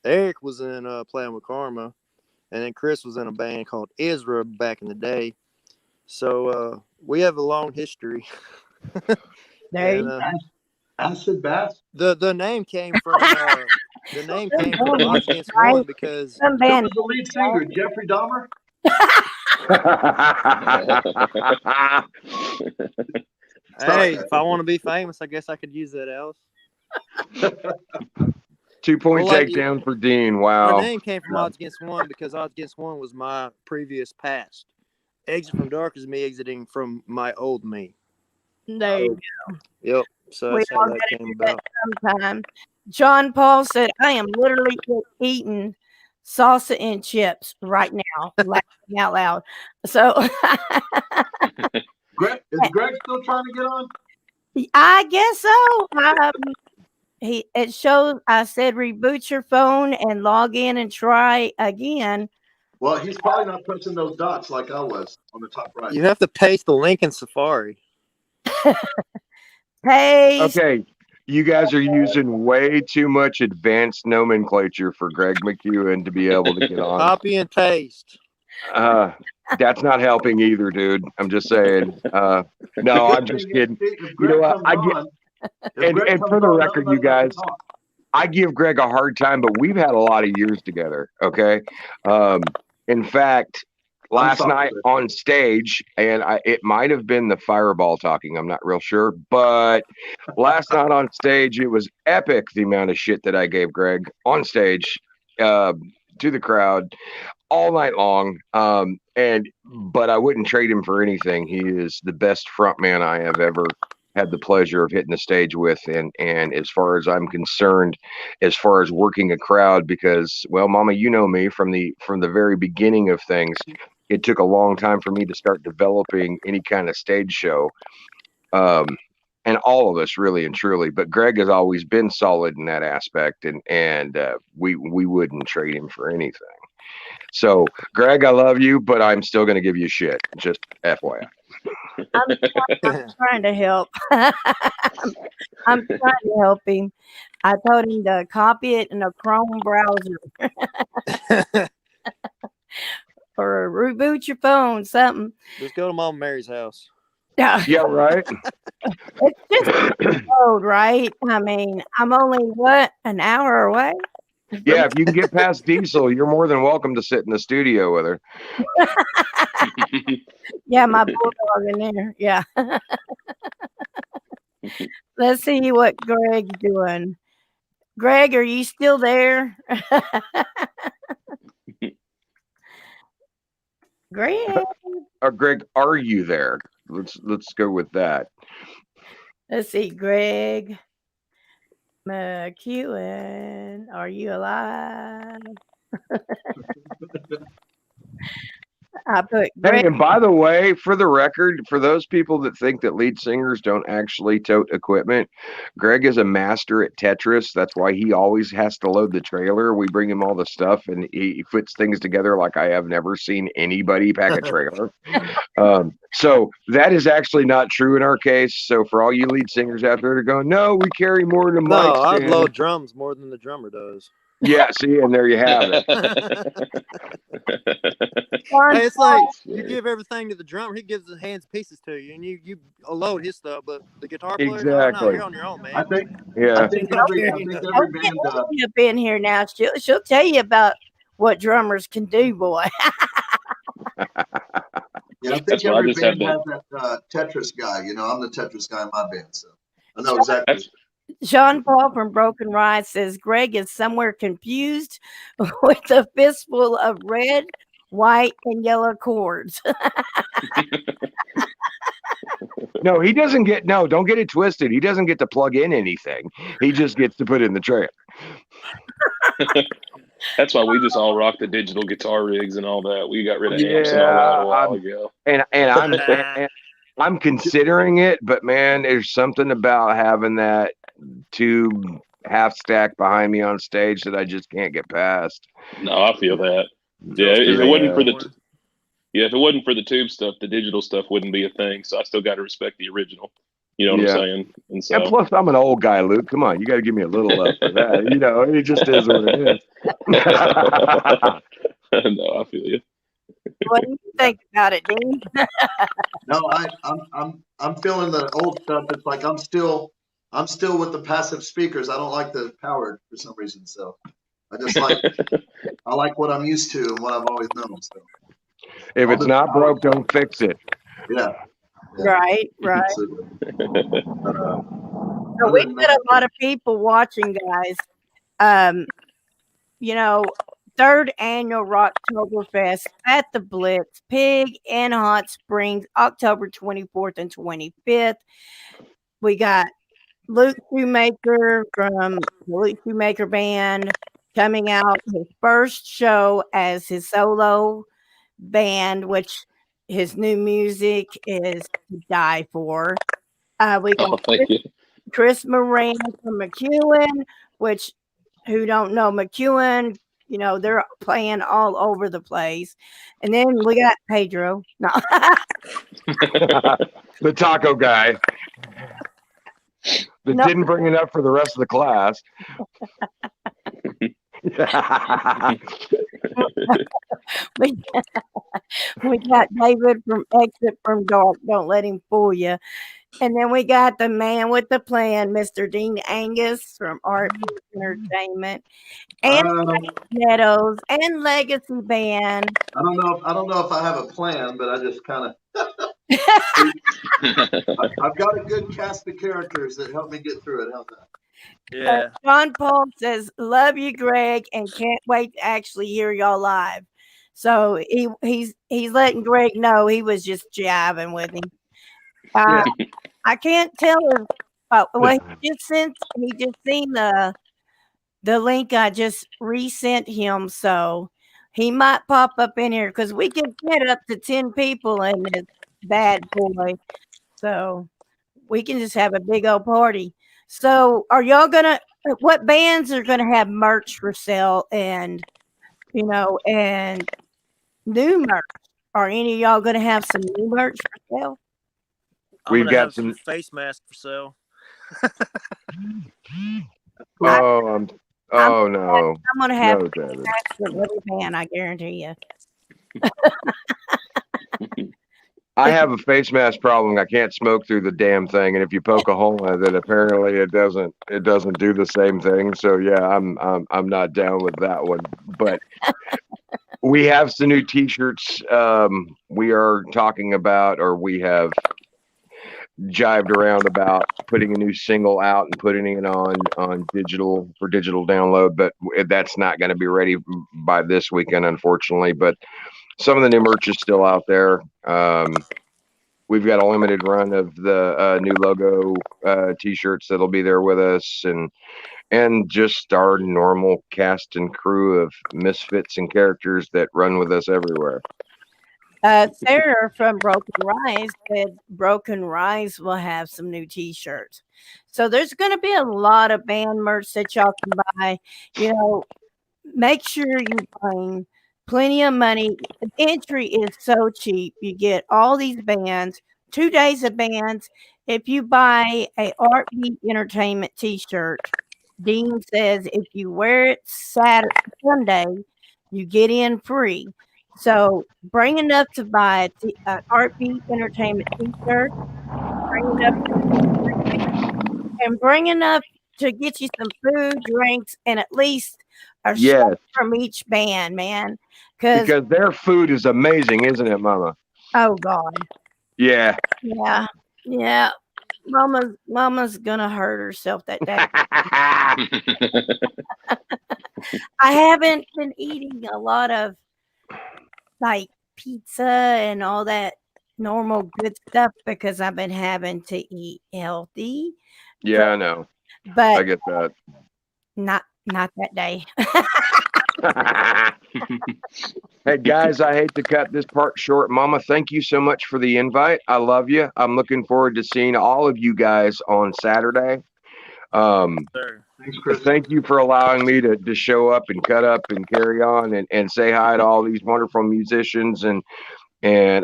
[SPEAKER 5] Eric was in Playing with Karma, and then Chris was in a band called Isra back in the day. So we have a long history.
[SPEAKER 1] There
[SPEAKER 5] And,
[SPEAKER 1] you go.
[SPEAKER 2] Acid Bath.
[SPEAKER 5] the name came from The name
[SPEAKER 1] Some
[SPEAKER 5] came from
[SPEAKER 1] band,
[SPEAKER 5] Odds Against
[SPEAKER 1] right?
[SPEAKER 5] One because
[SPEAKER 1] Some
[SPEAKER 2] Who
[SPEAKER 1] band.
[SPEAKER 2] was the lead singer? Jeffrey Dahmer?
[SPEAKER 5] hey,
[SPEAKER 2] Sorry.
[SPEAKER 5] if I want to be famous, I guess I could use that, Alice.
[SPEAKER 4] 2-point
[SPEAKER 5] Well, like,
[SPEAKER 4] takedown for Dean.
[SPEAKER 5] My
[SPEAKER 4] Wow.
[SPEAKER 5] name came from Odds Against One because Odds Against One was my previous past. Exit from Dark is me exiting from my old me.
[SPEAKER 1] There you go.
[SPEAKER 5] Yep. So
[SPEAKER 1] We
[SPEAKER 5] that's how
[SPEAKER 1] all
[SPEAKER 5] that
[SPEAKER 1] gotta
[SPEAKER 5] came
[SPEAKER 1] do that
[SPEAKER 5] about.
[SPEAKER 1] sometime. John Paul said, I am literally eating salsa and chips right now, laughing out loud. So
[SPEAKER 2] Greg, is Greg still trying to get on?
[SPEAKER 1] I guess so. It shows I said reboot your phone and log in and try again.
[SPEAKER 2] Well, he's probably not pressing those dots like I was on the top right.
[SPEAKER 5] You have to paste the link in Safari.
[SPEAKER 1] Paste.
[SPEAKER 4] Okay, you guys are using way too much advanced nomenclature for Greg McEwen to be able to get on.
[SPEAKER 5] Copy and paste.
[SPEAKER 4] That's not helping either, dude. I'm just saying. No, I'm just kidding.
[SPEAKER 2] If
[SPEAKER 4] You know
[SPEAKER 2] Greg
[SPEAKER 4] what?
[SPEAKER 2] comes on,
[SPEAKER 4] And for the record, you guys, I give Greg a hard time, but we've had a lot of years together. Okay. In fact, last night on stage, and it might have been the fireball talking. I'm not real sure, but last night on stage, it was epic. The amount of shit that I gave Greg on stage, to the crowd all night long. But I wouldn't trade him for anything. He is the best front man I have ever had the pleasure of hitting the stage with, and as far as I'm concerned, as far as working a crowd, because, well, Mama, you know me from the very beginning of things, it took a long time for me to start developing any kind of stage show, and all of us really and truly, but Greg has always been solid in that aspect, and we wouldn't trade him for anything. So, Greg, I love you, but I'm still going to give you shit, just FYI.
[SPEAKER 1] I'm trying to help. I'm trying to help him. I told him to copy it in a Chrome browser or reboot your phone, something.
[SPEAKER 5] Just go to Mom Mary's house.
[SPEAKER 1] Yeah,
[SPEAKER 4] Yeah, right.
[SPEAKER 1] it's just road, right? I mean, I'm only an hour away.
[SPEAKER 4] Yeah, if you can get past Diesel, you're more than welcome to sit in the studio with her.
[SPEAKER 1] Yeah, my bulldog in there. Yeah. Let's see what Greg's doing. Greg, are you still there? Greg.
[SPEAKER 4] Greg, are you there? Let's go with that.
[SPEAKER 1] Let's see, Greg McEwen, are you alive? I put Greg.
[SPEAKER 4] Hey, and by the way, for the record, for those people that think that lead singers don't actually tote equipment, Greg is a master at Tetris. That's why he always has to load the trailer. We bring him all the stuff, and he puts things together like I have never seen anybody pack a trailer. So that is actually not true in our case. So for all you lead singers out there to go, no, we carry more than a
[SPEAKER 5] No,
[SPEAKER 4] mic
[SPEAKER 5] I
[SPEAKER 4] stand.
[SPEAKER 5] load drums more than the drummer does.
[SPEAKER 4] Yeah, see, and there you have it.
[SPEAKER 5] Hey, it's like you give everything to the drummer, he gives the hands pieces to you, and you load his stuff. But the guitar player,
[SPEAKER 4] Exactly.
[SPEAKER 5] no, you're on your own, man.
[SPEAKER 2] I think
[SPEAKER 4] Yeah.
[SPEAKER 2] every band.
[SPEAKER 1] She'll be in here now. She'll tell you about what drummers can do, boy.
[SPEAKER 2] Yeah, I think
[SPEAKER 3] That's why I
[SPEAKER 2] every
[SPEAKER 3] just
[SPEAKER 2] band
[SPEAKER 3] have
[SPEAKER 2] has that Tetris guy. You know, I'm the Tetris guy in my band, so I know exactly.
[SPEAKER 1] Sean Paul from Broken Ride says Greg is somewhere confused with a fistful of red, white, and yellow cords.
[SPEAKER 4] No, he doesn't get. No, don't get it twisted. He doesn't get to plug in anything. He just gets to put in the trailer.
[SPEAKER 3] That's why we just all rock the digital guitar rigs and all that. We got rid of amps and all that a while ago.
[SPEAKER 4] And I'm considering it, but man, there's something about having that tube half stack behind me on stage that I just can't get past.
[SPEAKER 3] No, I feel that. Yeah, if it wasn't for if it wasn't for the tube stuff, the digital stuff wouldn't be a thing. So I still got to respect the original. You know what I'm saying? And so,
[SPEAKER 4] and plus, I'm an old guy, Luke. Come on, you got to give me a little love for that. You know, it just is what it is.
[SPEAKER 3] No, I feel you.
[SPEAKER 1] What do you think about it, Dean?
[SPEAKER 2] No, I'm feeling the old stuff. It's like I'm still I'm still with the passive speakers. I don't like the powered for some reason. So I just like I like what I'm used to and what I've always known. So
[SPEAKER 4] If it's not broke, don't fix it.
[SPEAKER 2] yeah.
[SPEAKER 1] Right.
[SPEAKER 2] Absolutely. But,
[SPEAKER 1] So we've got a lot of people watching, guys. You know, third annual Rocktoberfest at the Blitz, Pig and Hot Springs, October 24th and 25th. We got Luke Shoemaker from the Luke Shoemaker Band coming out, his first show as his solo band, which his new music is to die for. We got
[SPEAKER 3] thank you.
[SPEAKER 1] Chris Moran from McEwen, which who don't know McEwen, you know, they're playing all over the place. And then we got Pedro. No.
[SPEAKER 4] The taco guy that
[SPEAKER 1] No.
[SPEAKER 4] didn't bring enough for the rest of the class.
[SPEAKER 1] We got David from Exit from Dark. Don't let him fool you. And then we got the man with the plan, Mr. Dean Angus from Art Entertainment, and Meadows and Legacy Band.
[SPEAKER 2] I don't know if I have a plan, but I just kind of I've got a good cast of characters that help me get through it. How's that?
[SPEAKER 5] Yeah.
[SPEAKER 1] John Paul says, "Love you, Greg, and can't wait to actually hear y'all live." So he's letting Greg know he was just jiving with him. I can't tell if well, he just seen the link I just resent him, so he might pop up in here because we can get up to 10 people in this bad boy. So we can just have a big old party. So are y'all gonna what bands are gonna have merch for sale and and new merch? Are any of y'all gonna have some new merch for sale?
[SPEAKER 4] We've got
[SPEAKER 5] have some face masks for sale.
[SPEAKER 4] Oh, no.
[SPEAKER 1] I'm gonna have
[SPEAKER 4] No, David.
[SPEAKER 1] masks for every band, I guarantee you.
[SPEAKER 4] I have a face mask problem. I can't smoke through the damn thing, and if you poke a hole in it, apparently it doesn't do the same thing. So yeah, I'm not down with that one. But we have some new T-shirts. We are talking about, or we have jived around about putting a new single out and putting it on digital for digital download, but that's not going to be ready by this weekend, unfortunately. But some of the new merch is still out there. We've got a limited run of the new logo T-shirts that'll be there with us, and just our normal cast and crew of misfits and characters that run with us everywhere.
[SPEAKER 1] Sarah from Broken Rise said Broken Rise will have some new T-shirts. So there's going to be a lot of band merch that y'all can buy. Make sure you bring plenty of money. The entry is so cheap. You get all these bands, 2 days of bands. If you buy a Artbeat Entertainment T-shirt, Dean says if you wear it Sunday, you get in free. So bring enough to buy an Artbeat Entertainment T-shirt, and bring enough to get you some food, drinks, and at least a shirt from each band, man.
[SPEAKER 4] Because their food is amazing, isn't it, Mama?
[SPEAKER 1] Oh God.
[SPEAKER 4] Yeah.
[SPEAKER 1] Yeah. Mama's gonna hurt herself that day. I haven't been eating a lot of like pizza and all that normal good stuff because I've been having to eat healthy.
[SPEAKER 4] Yeah, I know.
[SPEAKER 1] But
[SPEAKER 4] I get that.
[SPEAKER 1] Not that day.
[SPEAKER 4] Hey guys, I hate to cut this part short. Mama, thank you so much for the invite. I love you. I'm looking forward to seeing all of you guys on Saturday. Thank you for allowing me to show up and cut up and carry on and say hi to all these wonderful musicians and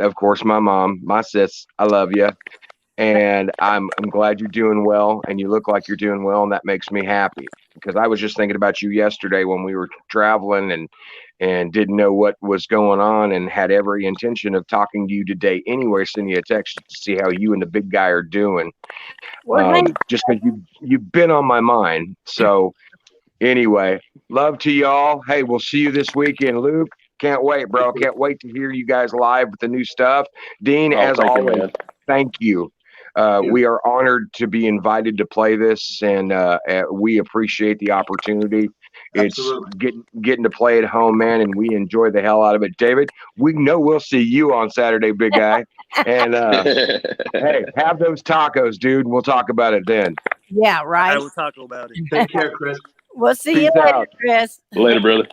[SPEAKER 4] of course my mom, my sis. I love you. And I'm glad you're doing well, and you look like you're doing well, and that makes me happy. because I was just thinking about you yesterday when we were traveling and didn't know what was going on and had every intention of talking to you today anyway, sending you a text to see how you and the big guy are doing. Just because you've been on my mind. So anyway, love to y'all. Hey, we'll see you this weekend, Luke. Can't wait, bro. Can't wait to hear you guys live with the new stuff. Dean, as always, thank you. We are honored to be invited to play this, and we appreciate the opportunity.
[SPEAKER 2] Absolutely.
[SPEAKER 4] It's getting to play at home, man, and we enjoy the hell out of it. David, we know we'll see you on Saturday, big guy. And hey, have those tacos, dude. We'll talk about it then.
[SPEAKER 1] Yeah, right.
[SPEAKER 5] I will talk about it.
[SPEAKER 2] Take care, Chris.
[SPEAKER 1] We'll see
[SPEAKER 4] Peace
[SPEAKER 1] you later,
[SPEAKER 4] out.
[SPEAKER 1] Chris.
[SPEAKER 3] Later, brother.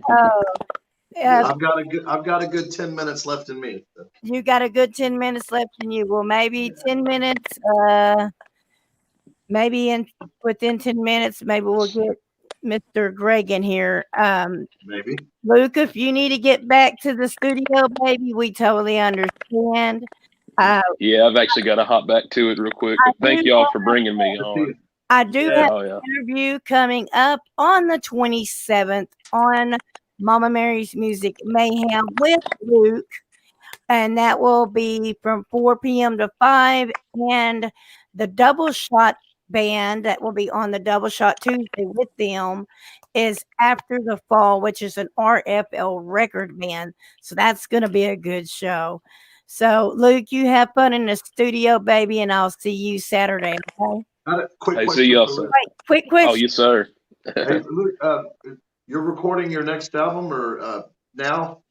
[SPEAKER 1] Oh, yeah,
[SPEAKER 2] I've got a good 10 minutes left in me.
[SPEAKER 1] you got a good 10 minutes left in you. Well, maybe 10 minutes, maybe within 10 minutes, maybe we'll get Mr. Greg in here.
[SPEAKER 2] Maybe.
[SPEAKER 1] Luke, if you need to get back to the studio, baby, we totally understand.
[SPEAKER 3] Yeah, I've actually got to hop back to it real quick. But thank y'all for bringing me on.
[SPEAKER 1] I do have
[SPEAKER 3] Oh, yeah.
[SPEAKER 1] an interview coming up on the 27th on Mama Mary's Music Mayhem with Luke, and that will be from 4 p.m. to 5. And the Double Shot band that will be on the Double Shot Tuesday with them is After the Fall, which is an RFL record band. So that's going to be a good show. So, Luke, you have fun in the studio, baby, and I'll see you Saturday. Okay?
[SPEAKER 3] Hey, see y'all, sir.
[SPEAKER 1] Quick question.
[SPEAKER 3] Oh, yes, sir.
[SPEAKER 2] Hey, Luke, you're recording your next album or now?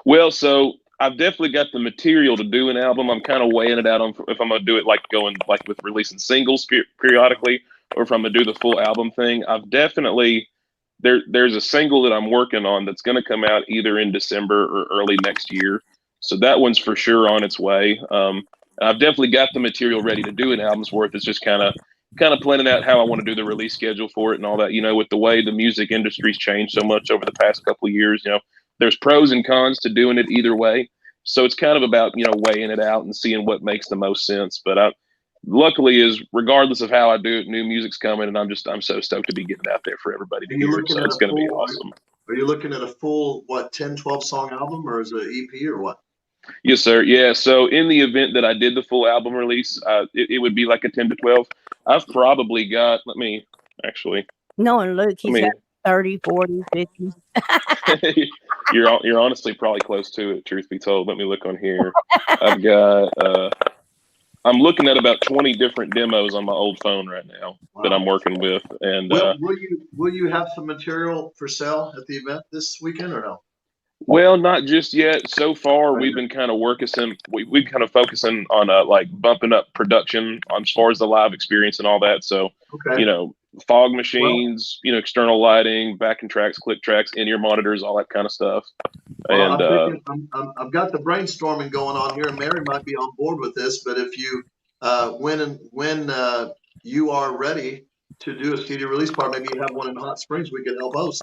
[SPEAKER 3] Well, so I've definitely got the material to do an album. I'm kind of weighing it out on if I'm gonna do it like with releasing singles periodically, or if I'm gonna do the full album thing. I've definitely there's a single that I'm working on that's gonna come out either in December or early next year. So that one's for sure on its way. I've definitely got the material ready to do an album's worth. It's just kind of planning out how I want to do the release schedule for it and all that. You know, with the way the music industry's changed so much over the past couple of years, you know, there's pros and cons to doing it either way. So it's kind of about, you know, weighing it out and seeing what makes the most sense. But luckily is regardless of how I do it, new music's coming, and I'm so stoked to be getting it out there for everybody to hear. So it's going to be awesome.
[SPEAKER 2] Are you looking at a full, 10, 12 song album, or is it an EP or what?
[SPEAKER 3] Yes, sir. Yeah. So in the event that I did the full album release, it would be like a 10 to 12. I've probably got,
[SPEAKER 1] Knowing Luke, he's got 30, 40, 50.
[SPEAKER 3] You're honestly probably close to it, truth be told. Let me look on here. I've got, I'm looking at about 20 different demos on my old phone right now that I'm working with. And
[SPEAKER 2] will you have some material for sale at the event this weekend or no?
[SPEAKER 3] Well, not just yet. So far, we've been kind of we've kind of focusing on like bumping up production on as far as the live experience and all that. So, you know, fog machines, you know, external lighting, backing tracks, click tracks, in-ear monitors, all that kind of stuff.
[SPEAKER 2] Well,
[SPEAKER 3] And
[SPEAKER 2] I've got the brainstorming going on here, and Mary might be on board with this. But if you, when you are ready to do a CD release part, maybe you have one in Hot Springs, we could help host.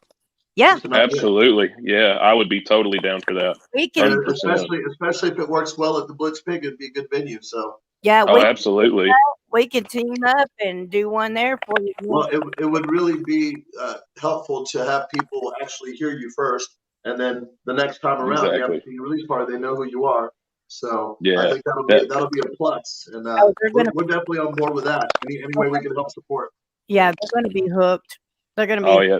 [SPEAKER 1] Yeah,
[SPEAKER 3] absolutely. Yeah, I would be totally down for that.
[SPEAKER 1] We can,
[SPEAKER 2] especially if it works well at the Blitz Pig, it'd be a good venue. So
[SPEAKER 1] yeah,
[SPEAKER 3] absolutely.
[SPEAKER 1] We can team up and do one there for you.
[SPEAKER 2] Well, it would really be helpful to have people actually hear you first, and then the next time around, you have a CD release party, they know who you are. So I think that'll be a plus, and we're definitely on board with that. Any way we can help support.
[SPEAKER 1] Yeah, they're going to be hooked. They're going to be.
[SPEAKER 3] Oh yeah.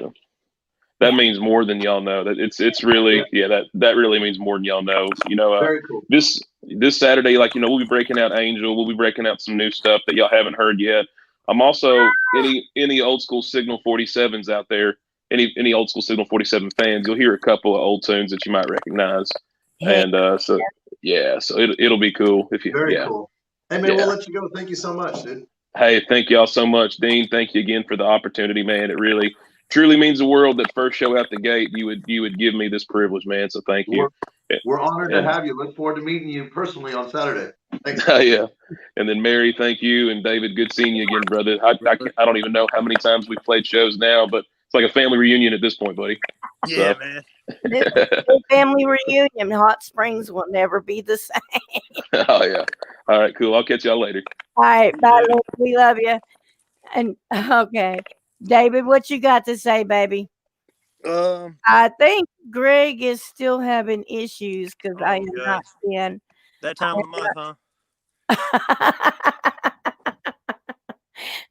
[SPEAKER 3] That means more than y'all know. That it's really that really means more than y'all know. You know,
[SPEAKER 2] very cool.
[SPEAKER 3] This Saturday, like, you know, we'll be breaking out Angel. We'll be breaking out some new stuff that y'all haven't heard yet. I'm also any old school Signal 47s out there. Any old school Signal 47 fans, you'll hear a couple of old tunes that you might recognize. And so it'll be cool if you.
[SPEAKER 2] Very cool. Hey man, we'll let you go. Thank you so much, dude.
[SPEAKER 3] Hey, thank y'all so much, Dean. Thank you again for the opportunity, man. It really truly means the world that first show out the gate you would give me this privilege, man. So thank you.
[SPEAKER 2] We're honored to have you. Look forward to meeting you personally on Saturday. Thanks.
[SPEAKER 3] Yeah. And then Mary, thank you, and David, good seeing you again, brother. I don't even know how many times we've played shows now, but it's like a family reunion at this point, buddy.
[SPEAKER 5] Yeah, man.
[SPEAKER 1] This family reunion, Hot Springs will never be the same.
[SPEAKER 3] Oh yeah. All right, cool. I'll catch y'all later.
[SPEAKER 1] All right, bye. We love you. And okay. David, what you got to say, baby? I think Greg is still having issues because I
[SPEAKER 5] Oh,
[SPEAKER 1] am
[SPEAKER 5] God.
[SPEAKER 1] not seeing.
[SPEAKER 5] That time of the month, huh?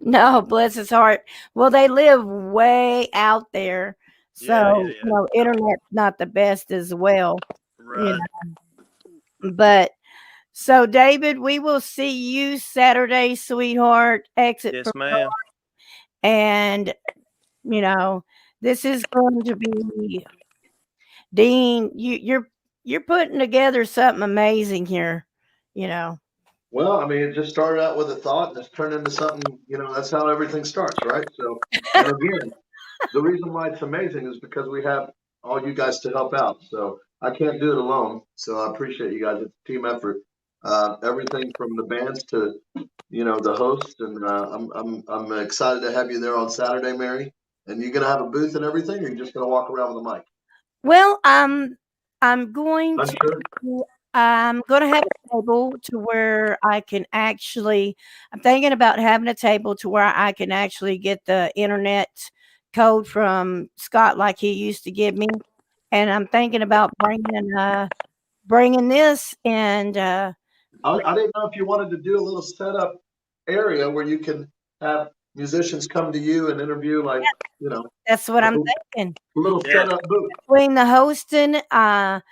[SPEAKER 1] No, bless his heart. Well, they live way out there, so
[SPEAKER 5] Yeah.
[SPEAKER 1] internet's not the best as well.
[SPEAKER 5] Right.
[SPEAKER 1] But so, David, we will see you Saturday, sweetheart. Exit
[SPEAKER 5] Yes,
[SPEAKER 1] from
[SPEAKER 5] ma'am.
[SPEAKER 1] and this is going to be Dean. You're putting together something amazing here.
[SPEAKER 2] Well, I mean, it just started out with a thought and it's turned into something, that's how everything starts, right? So, and again, the reason why it's amazing is because we have all you guys to help out. So I can't do it alone. So I appreciate you guys. It's a team effort. Everything from the bands to, the hosts. And I'm excited to have you there on Saturday, Mary. And you're going to have a booth and everything, or you're just going to walk around with a mic?
[SPEAKER 1] Well, I'm going
[SPEAKER 2] I'm
[SPEAKER 1] to
[SPEAKER 2] sure.
[SPEAKER 1] I'm going to have a table to where I can actually. I'm thinking about having a table to where I can actually get the internet code from Scott, like he used to give me, and I'm thinking about bringing this and.
[SPEAKER 2] I didn't know if you wanted to do a little setup area where you can have musicians come to you and interview, like,
[SPEAKER 1] That's what
[SPEAKER 2] a
[SPEAKER 1] I'm thinking.
[SPEAKER 2] little setup booth.
[SPEAKER 1] Between the hosting, I'm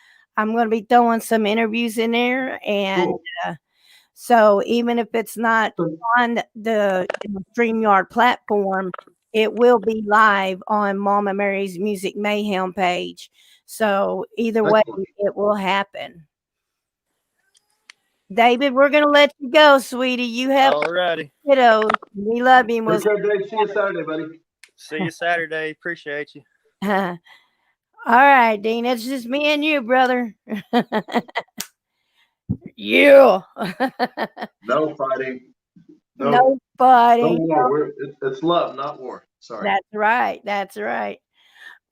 [SPEAKER 1] going to be throwing some interviews in there, and
[SPEAKER 2] Cool.
[SPEAKER 1] so even if it's not
[SPEAKER 2] So,
[SPEAKER 1] on the StreamYard platform, it will be live on Mama Mary's Music Mayhem page. So either way,
[SPEAKER 2] excellent.
[SPEAKER 1] it will happen. David, we're going to let you go, sweetie. You have
[SPEAKER 5] Alrighty.
[SPEAKER 1] kiddos. We love you.
[SPEAKER 2] Take care, Dave. See you Saturday, buddy.
[SPEAKER 5] See you Saturday. Appreciate you.
[SPEAKER 1] All right, Dean. It's just me and you, brother. Yeah.
[SPEAKER 2] No fighting. No
[SPEAKER 1] No fighting.
[SPEAKER 2] war. It's love, not war. Sorry.
[SPEAKER 1] That's right. That's right.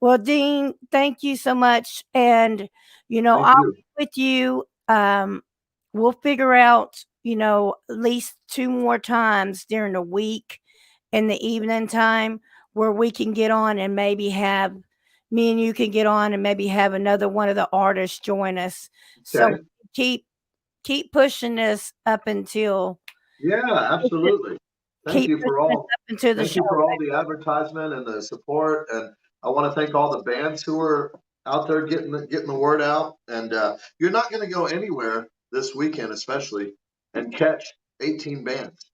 [SPEAKER 1] Well, Dean, thank you so much. And,
[SPEAKER 2] Thank
[SPEAKER 1] I'll
[SPEAKER 2] you.
[SPEAKER 1] be with you. We'll figure out, at least 2 more times during the week in the evening time where we can get on and maybe have me and you can get on and maybe have another one of the artists join us. So
[SPEAKER 2] Okay.
[SPEAKER 1] keep pushing this up until
[SPEAKER 2] Yeah, absolutely. Thank
[SPEAKER 1] keep
[SPEAKER 2] you for
[SPEAKER 1] pushing this
[SPEAKER 2] all.
[SPEAKER 1] up until the
[SPEAKER 2] Thank
[SPEAKER 1] show.
[SPEAKER 2] you for all the advertisement and the support. And I want to thank all the bands who are out there getting the word out. And you're not going to go anywhere this weekend, especially, and catch 18 bands.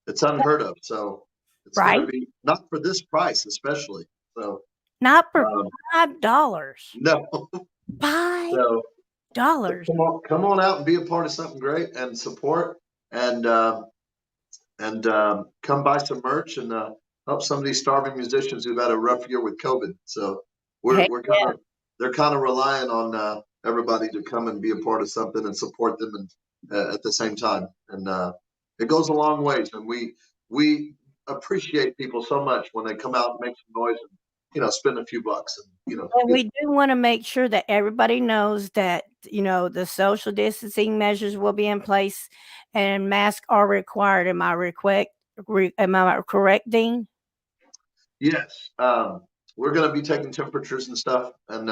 [SPEAKER 2] It's unheard of. So it's going
[SPEAKER 1] Right?
[SPEAKER 2] to be not for this price, especially. So
[SPEAKER 1] Not for $5.
[SPEAKER 2] no.
[SPEAKER 1] $5.
[SPEAKER 2] So come on out and be a part of something great and support and come buy some merch and help some of these starving musicians who've had a rough year with COVID. So
[SPEAKER 1] Heck yeah.
[SPEAKER 2] they're kind of relying on everybody to come and be a part of something and support them and at the same time. And it goes a long ways. And we appreciate people so much when they come out and make some noise and spend a few bucks and
[SPEAKER 1] And we do want to make sure that everybody knows that, the social distancing measures will be in place and masks are required. Am I correct, Dean?
[SPEAKER 2] Yes, we're going to be taking temperatures and stuff, and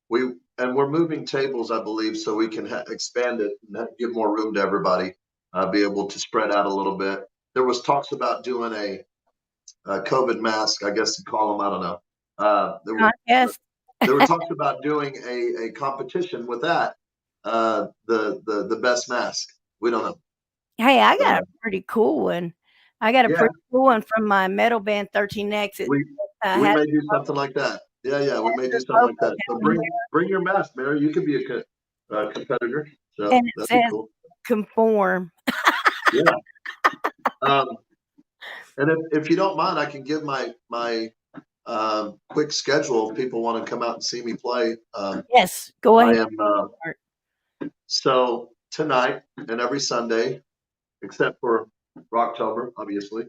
[SPEAKER 2] we're moving tables, I believe, so we can expand it and give more room to everybody, be able to spread out a little bit. There was talks about doing a COVID mask, I guess you call them. I don't know.
[SPEAKER 1] Yes.
[SPEAKER 2] There were talks about doing a competition with that. The best mask. We don't know.
[SPEAKER 1] Hey, I got a pretty cool one. I got a
[SPEAKER 2] Yeah.
[SPEAKER 1] pretty cool one from my metal band 13X.
[SPEAKER 2] We may do something like that. Yeah, we may do something like that. So bring your mask, Mary. You could be a competitor. So
[SPEAKER 1] And it
[SPEAKER 2] that'd
[SPEAKER 1] says
[SPEAKER 2] be cool.
[SPEAKER 1] conform.
[SPEAKER 2] Yeah. And if you don't mind, I can give my quick schedule if people want to come out and see me play.
[SPEAKER 1] Yes, go
[SPEAKER 2] I
[SPEAKER 1] ahead.
[SPEAKER 2] am so tonight and every Sunday, except for Rocktober, obviously.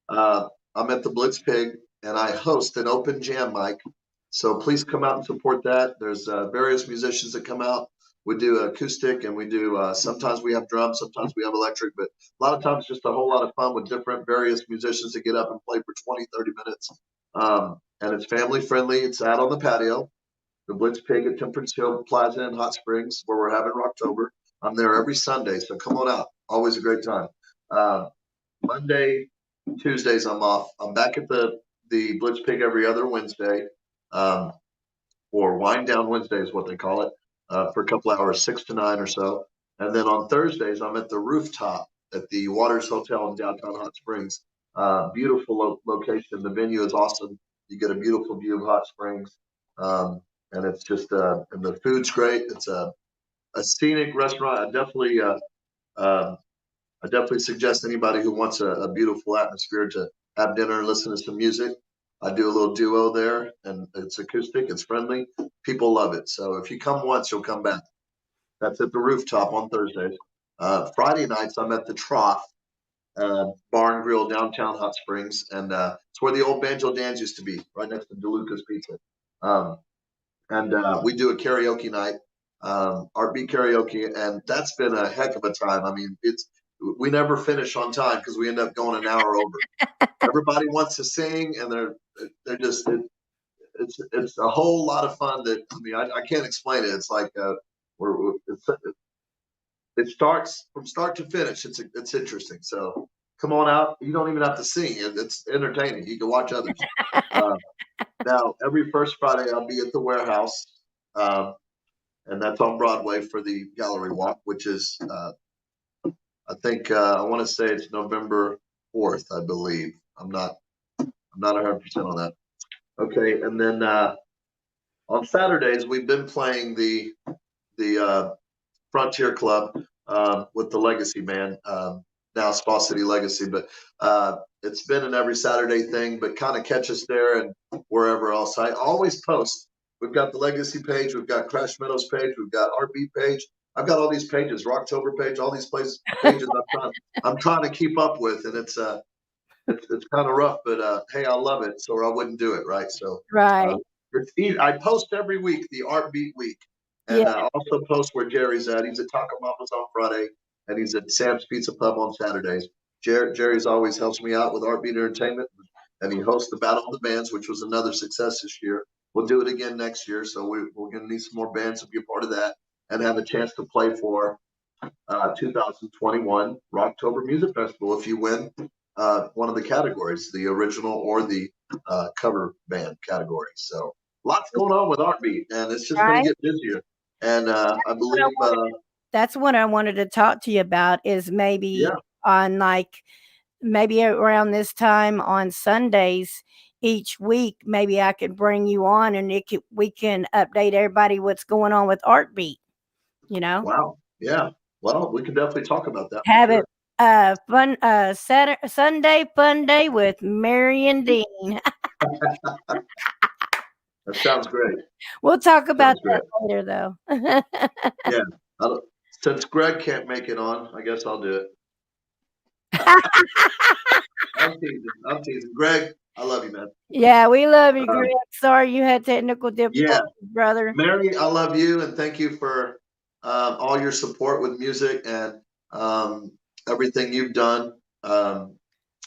[SPEAKER 2] I'm at the Blitz Pig and I host an open jam mic. So please come out and support that. There's various musicians that come out. We do acoustic, and we do sometimes we have drums, sometimes we have electric, but a lot of times just a whole lot of fun with different various musicians that get up and play for 20, 30 minutes. And it's family friendly. It's out on the patio, the Blitz Pig at Temperance Hill Plaza in Hot Springs, where we're having Rocktober. I'm there every Sunday, so come on out. Always a great time. Monday, Tuesdays I'm off. I'm back at the Blitz Pig every other Wednesday, or Wind Down Wednesday is what they call it, for a couple hours, 6 to 9 or so. And then on Thursdays, I'm at the rooftop at the Waters Hotel in downtown Hot Springs. Beautiful location. The venue is awesome. You get a beautiful view of Hot Springs. And it's just, and the food's great. It's a scenic restaurant. I definitely suggest anybody who wants a beautiful atmosphere to have dinner and listen to some music. I do a little duo there, and it's acoustic. It's friendly. People love it. So if you come once, you'll come back. That's at the rooftop on Thursdays. Friday nights, I'm at the Trough Bar and Grill downtown Hot Springs, and it's where the old Banjo Dan's used to be, right next to DeLuca's Pizza. And we do a karaoke night, Art-Beat karaoke, and that's been a heck of a time. I mean, we never finish on time because we end up going an hour over. Everybody wants to sing, and they're just it's a whole lot of fun. That I mean, I can't explain it. It's like it starts from start to finish. It's interesting. So come on out. You don't even have to sing. It's entertaining. You can watch others. Now every first Friday I'll be at the Warehouse, and that's on Broadway for the Gallery Walk, which is I think I want to say it's November 4th, I believe. I'm not 100% on that. Okay, and then on Saturdays we've been playing the Frontier Club with the Legacy Band, now Spa City Legacy, but it's been an every Saturday thing. But kind of catch us there and wherever else. I always post. We've got the Legacy page, we've got Crash Meadows page, we've got Art-Beat page. I've got all these pages, Rocktober page, all these pages I'm trying to keep up with, and it's kind of rough, but hey, I love it, so I wouldn't do it, right? So
[SPEAKER 1] Right.
[SPEAKER 2] it's easy. I post every week the Art-Beat week, and I also post where Jerry's at. He's at Taco Mama's on Friday, and he's at Sam's Pizza Pub on Saturdays. Jerry's always helps me out with Art-Beat Entertainment, and he hosts the Battle of the Bands, which was another success this year. We'll do it again next year, so we're going to need some more bands to be a part of that and have a chance to play for 2021 Rocktober Music Festival if you win one of the categories, the original or the cover band category. So lots going on with Art-Beat, and it's just going to get busier. And I believe
[SPEAKER 1] that's what I wanted to talk to you about is maybe on maybe around this time on Sundays each week, maybe I could bring you on and we can update everybody what's going on with Art-Beat, you know?
[SPEAKER 2] Wow. Yeah. Well, we can definitely talk about that.
[SPEAKER 1] Have it fun Sunday fun day with Mary and Dean.
[SPEAKER 2] That sounds great.
[SPEAKER 1] We'll talk about that later, though.
[SPEAKER 2] Yeah. Since Greg can't make it on, I guess I'll do it. I'm teasing. Greg, I love you, man.
[SPEAKER 1] Yeah, we love you, Greg. Sorry you had technical difficulties, brother.
[SPEAKER 2] Mary, I love you, and thank you for all your support with music and everything you've done, and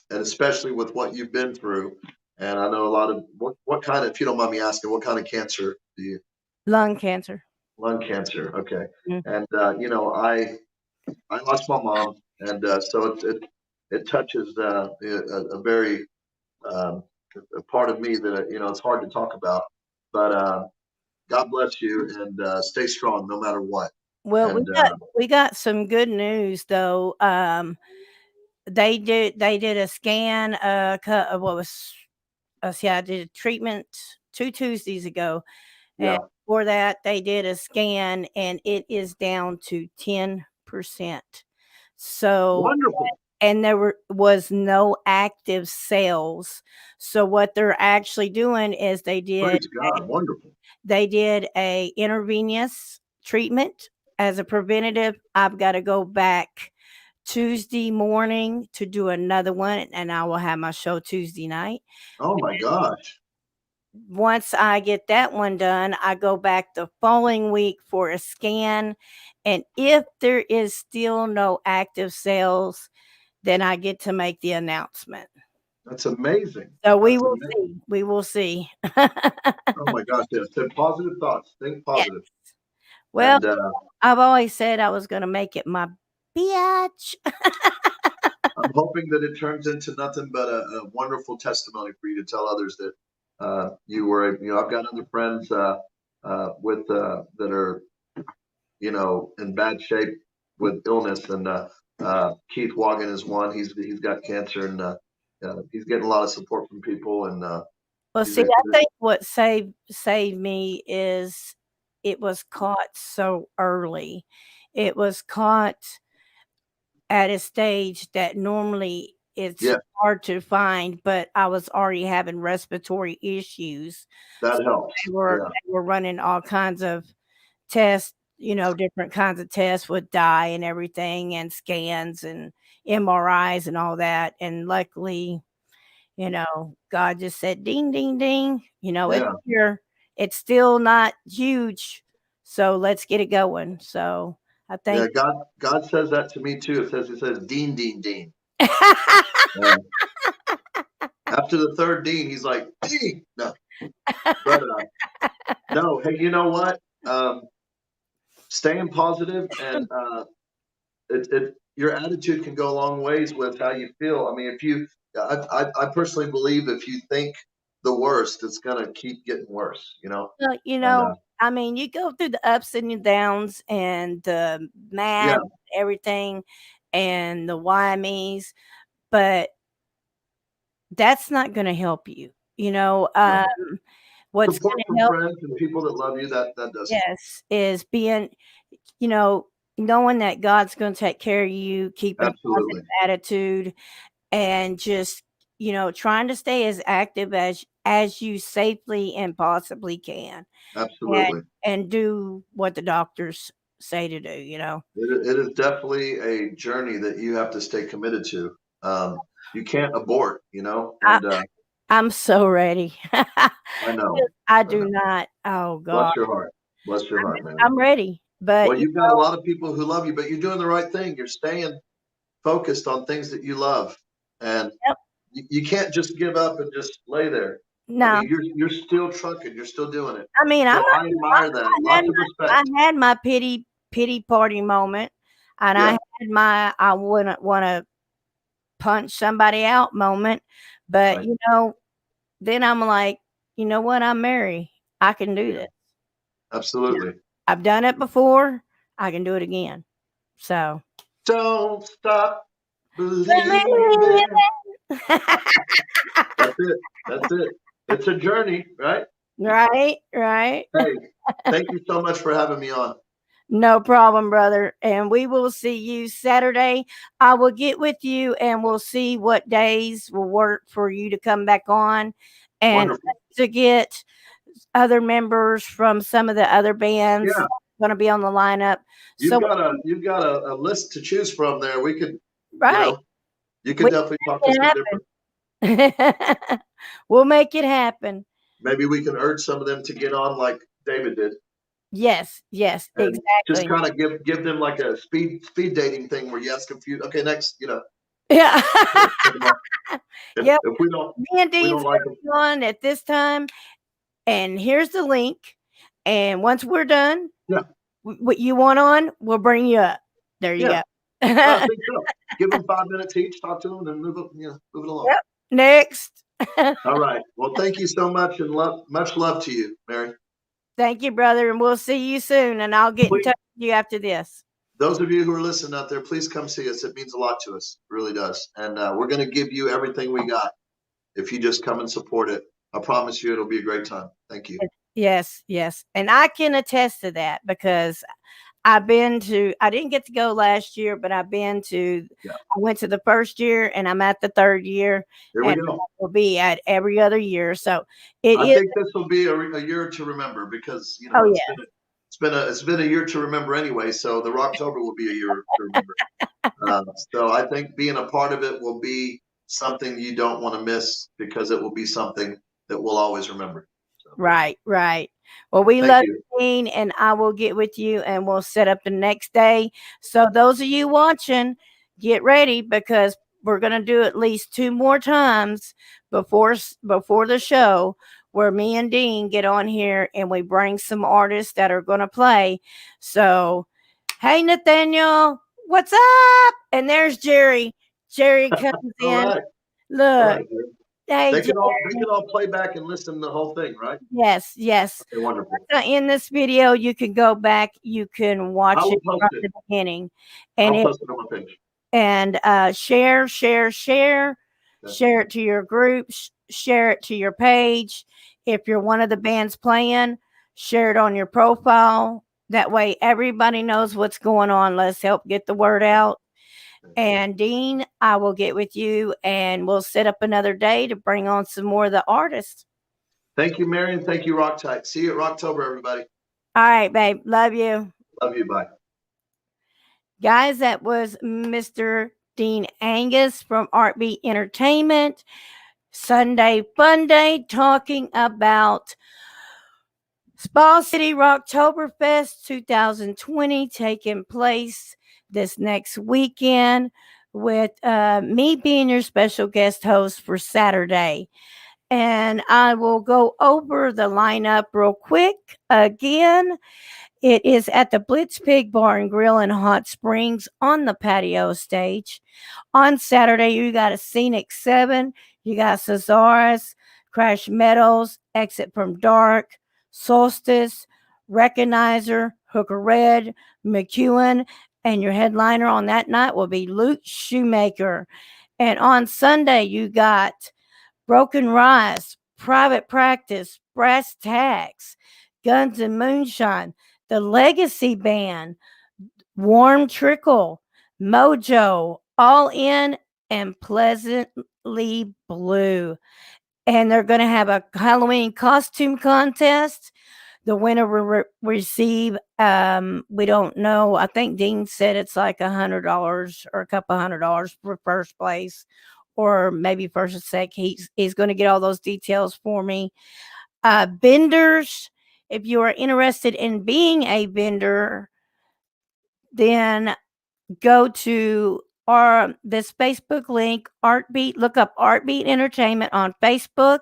[SPEAKER 2] especially with what you've been through. And I know a lot of what kind of, if you don't mind me asking, what kind of cancer do you?
[SPEAKER 1] Lung cancer.
[SPEAKER 2] Lung cancer. Okay. Mm-hmm. And I lost my mom, and so it touches a very a part of me that it's hard to talk about. But God bless you, and stay strong no matter what.
[SPEAKER 1] Well, we got some good news though. They did a scan. I did a treatment 2 Tuesdays ago, and for that they did a scan, and it is down to 10%. So
[SPEAKER 2] wonderful.
[SPEAKER 1] And there was no active cells. So what they're actually doing is they did
[SPEAKER 2] Praise God, wonderful.
[SPEAKER 1] They did a intravenous treatment as a preventative. I've got to go back Tuesday morning to do another one, and I will have my show Tuesday night.
[SPEAKER 2] Oh my gosh.
[SPEAKER 1] once I get that one done, I go back the following week for a scan. And if there is still no active sales, then I get to make the announcement.
[SPEAKER 2] That's amazing.
[SPEAKER 1] So we
[SPEAKER 2] That's
[SPEAKER 1] will
[SPEAKER 2] amazing.
[SPEAKER 1] see. We will see.
[SPEAKER 2] Oh my gosh, yes. Think positive thoughts. Think positive.
[SPEAKER 1] Well,
[SPEAKER 2] And
[SPEAKER 1] I've always said I was going to make it my bitch.
[SPEAKER 2] I'm hoping that it turns into nothing but a wonderful testimony for you to tell others that you were, I've got other friends with that are, in bad shape with illness, and Keith Wagon is one. He's got cancer, and he's getting a lot of support from people. And
[SPEAKER 1] Well, see, I think what saved me is it was caught so early. It was caught at a stage that normally it's hard to find, but I was already having respiratory issues.
[SPEAKER 2] That helps.
[SPEAKER 1] They were running all kinds of tests, different kinds of tests with dye and everything, and scans and MRIs and all that. And luckily, God just said, ding, ding, ding, it's here. It's still not huge. So let's get it going. So I think
[SPEAKER 2] God says that to me too. He says, Dean, Dean, Dean. After the third Dean, he's like, Dean. No. But no, hey, you know what? Staying positive and your attitude can go a long ways with how you feel. I mean, I personally believe if you think the worst, it's gonna keep getting worse.
[SPEAKER 1] Well, I mean, you go through the ups and the downs and the mad, everything, and the why-me's, but that's not going to help you. What's
[SPEAKER 2] support
[SPEAKER 1] going
[SPEAKER 2] from
[SPEAKER 1] to help
[SPEAKER 2] friends and people that love you, that does.
[SPEAKER 1] Yes, is being, knowing that God's going to take care of you, keeping a positive attitude, and just trying to stay as active as you safely and possibly can.
[SPEAKER 2] Absolutely.
[SPEAKER 1] And do what the doctors say to do.
[SPEAKER 2] It is definitely a journey that you have to stay committed to. You can't abort. And
[SPEAKER 1] I'm so ready.
[SPEAKER 2] I know.
[SPEAKER 1] I do not. Oh God.
[SPEAKER 2] Bless your heart. Bless your heart, man.
[SPEAKER 1] I'm ready. But
[SPEAKER 2] well, you've got a lot of people who love you, but you're doing the right thing. You're staying focused on things that you love, and you can't just give up and just lay there.
[SPEAKER 1] No,
[SPEAKER 2] I mean, you're still trucking. You're still doing it.
[SPEAKER 1] I mean,
[SPEAKER 2] I admire that. Lots of respect.
[SPEAKER 1] I had my pity party moment, and I had my I wouldn't want to punch somebody out moment, but then I'm like, you know what? I'm Mary. I can do this.
[SPEAKER 2] Absolutely.
[SPEAKER 1] I've done it before. I can do it again. So
[SPEAKER 2] don't stop believing. That's it. It's a journey, right?
[SPEAKER 1] Right.
[SPEAKER 2] Hey, thank you so much for having me on.
[SPEAKER 1] No problem, brother. And we will see you Saturday. I will get with you and we'll see what days will work for you to come back on and to get other members from some of the other bands going to be on the lineup.
[SPEAKER 2] You've got a list to choose from there. We could, you could definitely talk to some different.
[SPEAKER 1] We'll make it happen.
[SPEAKER 2] Maybe we can urge some of them to get on like David did.
[SPEAKER 1] Yes, exactly.
[SPEAKER 2] Just kind of give them like a speed dating thing where you ask a few. Okay, next,
[SPEAKER 1] Yeah.
[SPEAKER 2] If we don't,
[SPEAKER 1] me and Dean's on at this time, and here's the link. And once we're done, what you want on, we'll bring you up. There you go.
[SPEAKER 2] I think so. Give them 5 minutes each. Talk to them, and move it along.
[SPEAKER 1] Yep. Next.
[SPEAKER 2] All right. Well, thank you so much, and much love to you, Mary.
[SPEAKER 1] Thank you, brother, and we'll see you soon. And I'll get in touch with you after this.
[SPEAKER 2] Those of you who are listening out there, please come see us. It means a lot to us. It really does. And we're going to give you everything we got if you just come and support it. I promise you it'll be a great time. Thank you.
[SPEAKER 1] Yes. And I can attest to that because I didn't get to go last year, but I went to the first year and I'm at the third year.
[SPEAKER 2] There we go.
[SPEAKER 1] We'll be at every other year. So
[SPEAKER 2] I think this will be a year to remember because, it's been a year to remember anyway. So the Rocktober will be a year to remember. So I think being a part of it will be something you don't want to miss because it will be something that we'll always remember.
[SPEAKER 1] Right. Well, we
[SPEAKER 2] Thank
[SPEAKER 1] love
[SPEAKER 2] you.
[SPEAKER 1] you, Dean, and I will get with you and we'll set up the next day. So those of you watching, get ready because we're going to do at least 2 more times before the show where me and Dean get on here and we bring some artists that are going to play. So, hey, Nathaniel, what's up? And there's Jerry. Jerry comes
[SPEAKER 2] All
[SPEAKER 1] in.
[SPEAKER 2] right.
[SPEAKER 1] Look,
[SPEAKER 2] All right.
[SPEAKER 1] hey,
[SPEAKER 2] They
[SPEAKER 1] Jerry.
[SPEAKER 2] can all play back and listen to the whole thing, right?
[SPEAKER 1] Yes.
[SPEAKER 2] Okay, wonderful.
[SPEAKER 1] In this video, you can go back, you can watch
[SPEAKER 2] I'll
[SPEAKER 1] it
[SPEAKER 2] post
[SPEAKER 1] from
[SPEAKER 2] it.
[SPEAKER 1] the beginning, and
[SPEAKER 2] I'll post it on my page.
[SPEAKER 1] share
[SPEAKER 2] Okay.
[SPEAKER 1] share it to your groups, share it to your page. If you're one of the bands playing, share it on your profile. That way everybody knows what's going on. Let's help get the word out. And Dean, I will get with you and we'll set up another day to bring on some more of the artists.
[SPEAKER 2] Thank you, Marion. Thank you, Rock Tide. See you at Rocktober, everybody.
[SPEAKER 1] All right, babe. Love you.
[SPEAKER 2] Love you. Bye.
[SPEAKER 1] Guys, that was Mr. Dean Agus from Artbeat Entertainment. Sunday Fun Day talking about Spa City Rocktoberfest 2020 taking place this next weekend with me being your special guest host for Saturday. And I will go over the lineup real quick again. It is at the Blitz Pig Bar and Grill in Hot Springs on the patio stage. On Saturday, you got a Scenic 7, you got Cesaris, Crash Meadows, Exit from Dark, Solstice, Recognizer, Hooker Red, McEwen, and your headliner on that night will be Luke Shoemaker. And on Sunday, you got Broken Rise, Private Practice, Brass Tacks, Guns and Moonshine, The Legacy Band, Warm Trickle, Mojo, All In, and Pleasantly Blue. And they're going to have a Halloween costume contest. The winner will receive, we don't know. I think Dean said it's like $100 or a couple $100 for first place, or maybe first and second. He's going to get all those details for me. Vendors, if you are interested in being a vendor, then go to this Facebook link, Artbeat. Look up Artbeat Entertainment on Facebook,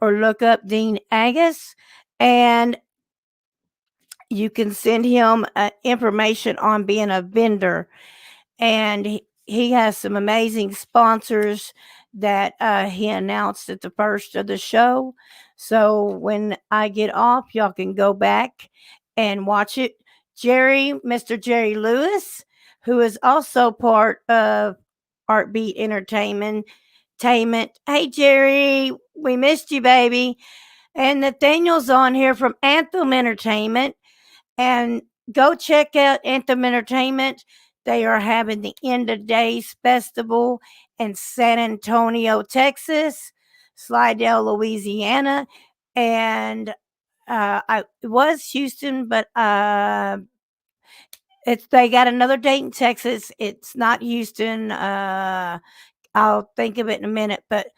[SPEAKER 1] or look up Dean Agus, and you can send him information on being a vendor. And he has some amazing sponsors that he announced at the first of the show. So when I get off, y'all can go back and watch it. Mr. Jerry Lewis, who is also part of Artbeat Entertainment. Hey, Jerry, we missed you, baby. And Nathaniel's on here from Anthem Entertainment. And go check out Anthem Entertainment. They are having the End of Days Festival in San Antonio, Texas, Slidell, Louisiana, and it was Houston, but they got another date in Texas. It's not Houston. I'll think of it in a minute, but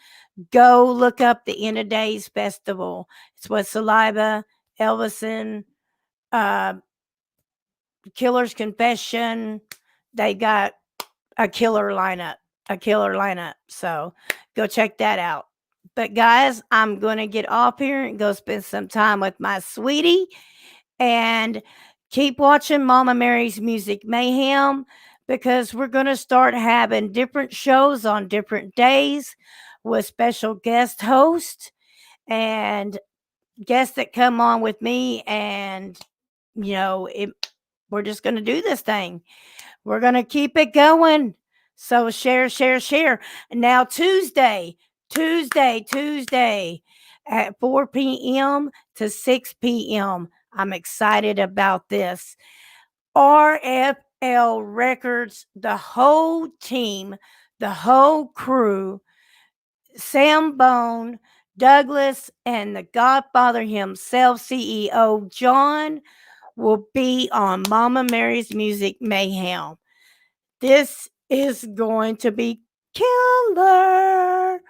[SPEAKER 1] go look up the End of Days Festival. It's with Saliva, Elvison, Killer's Confession. They got a killer lineup. So go check that out. But guys, I'm going to get off here and go spend some time with my sweetie, and keep watching Mama Mary's Music Mayhem, because we're going to start having different shows on different days with special guest hosts and guests that come on with me. And, we're just going to do this thing. We're going to keep it going. So share. Now Tuesday at 4 p.m. to 6 p.m. I'm excited about this. RFL Records, the whole team, the whole crew, Sam Bone, Douglas, and the Godfather himself, CEO John, will be on Mama Mary's Music Mayhem. This is going to be killer.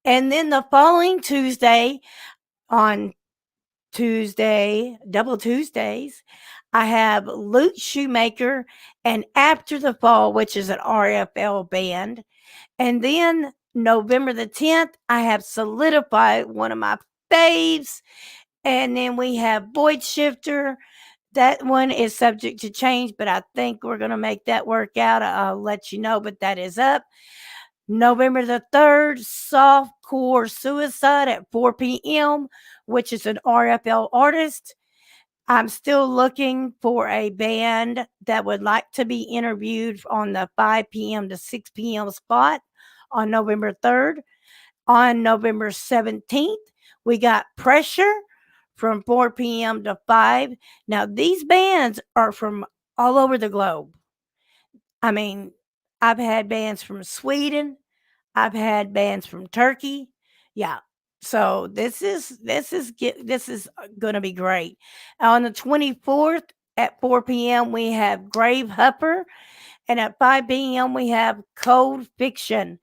[SPEAKER 1] And then the following Tuesday, on Tuesday, double Tuesdays, I have Luke Shoemaker and After the Fall, which is an RFL band. And then November the 10th, I have Solidify, one of my faves. And then we have Void Shifter. That one is subject to change, but I think we're going to make that work out. I'll let you know, but that is up. November the 3rd, Softcore Suicide at 4 p.m., which is an RFL artist. I'm still looking for a band that would like to be interviewed on the 5 p.m. to 6 p.m. spot on November 3rd. On November 17th, we got Pressure from 4 p.m. to 5. Now, these bands are from all over the globe. I mean, I've had bands from Sweden. I've had bands from Turkey. Yeah. So this is going to be great. On the 24th at 4 p.m. we have Grave Hupper, and at 5 p.m. we have Cold Fiction.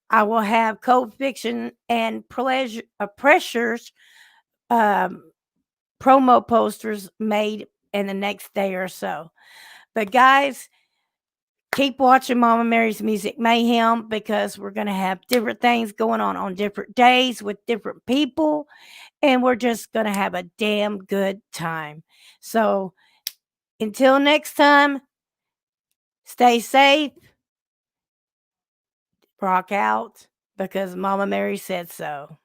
[SPEAKER 1] I will have Cold Fiction and Pressures promo posters made in the next day or so. But guys, keep watching Mama Mary's Music Mayhem, because we're going to have different things going on different days with different people, and we're just going to have a damn good time. So until next time, stay safe, rock out, because Mama Mary said so.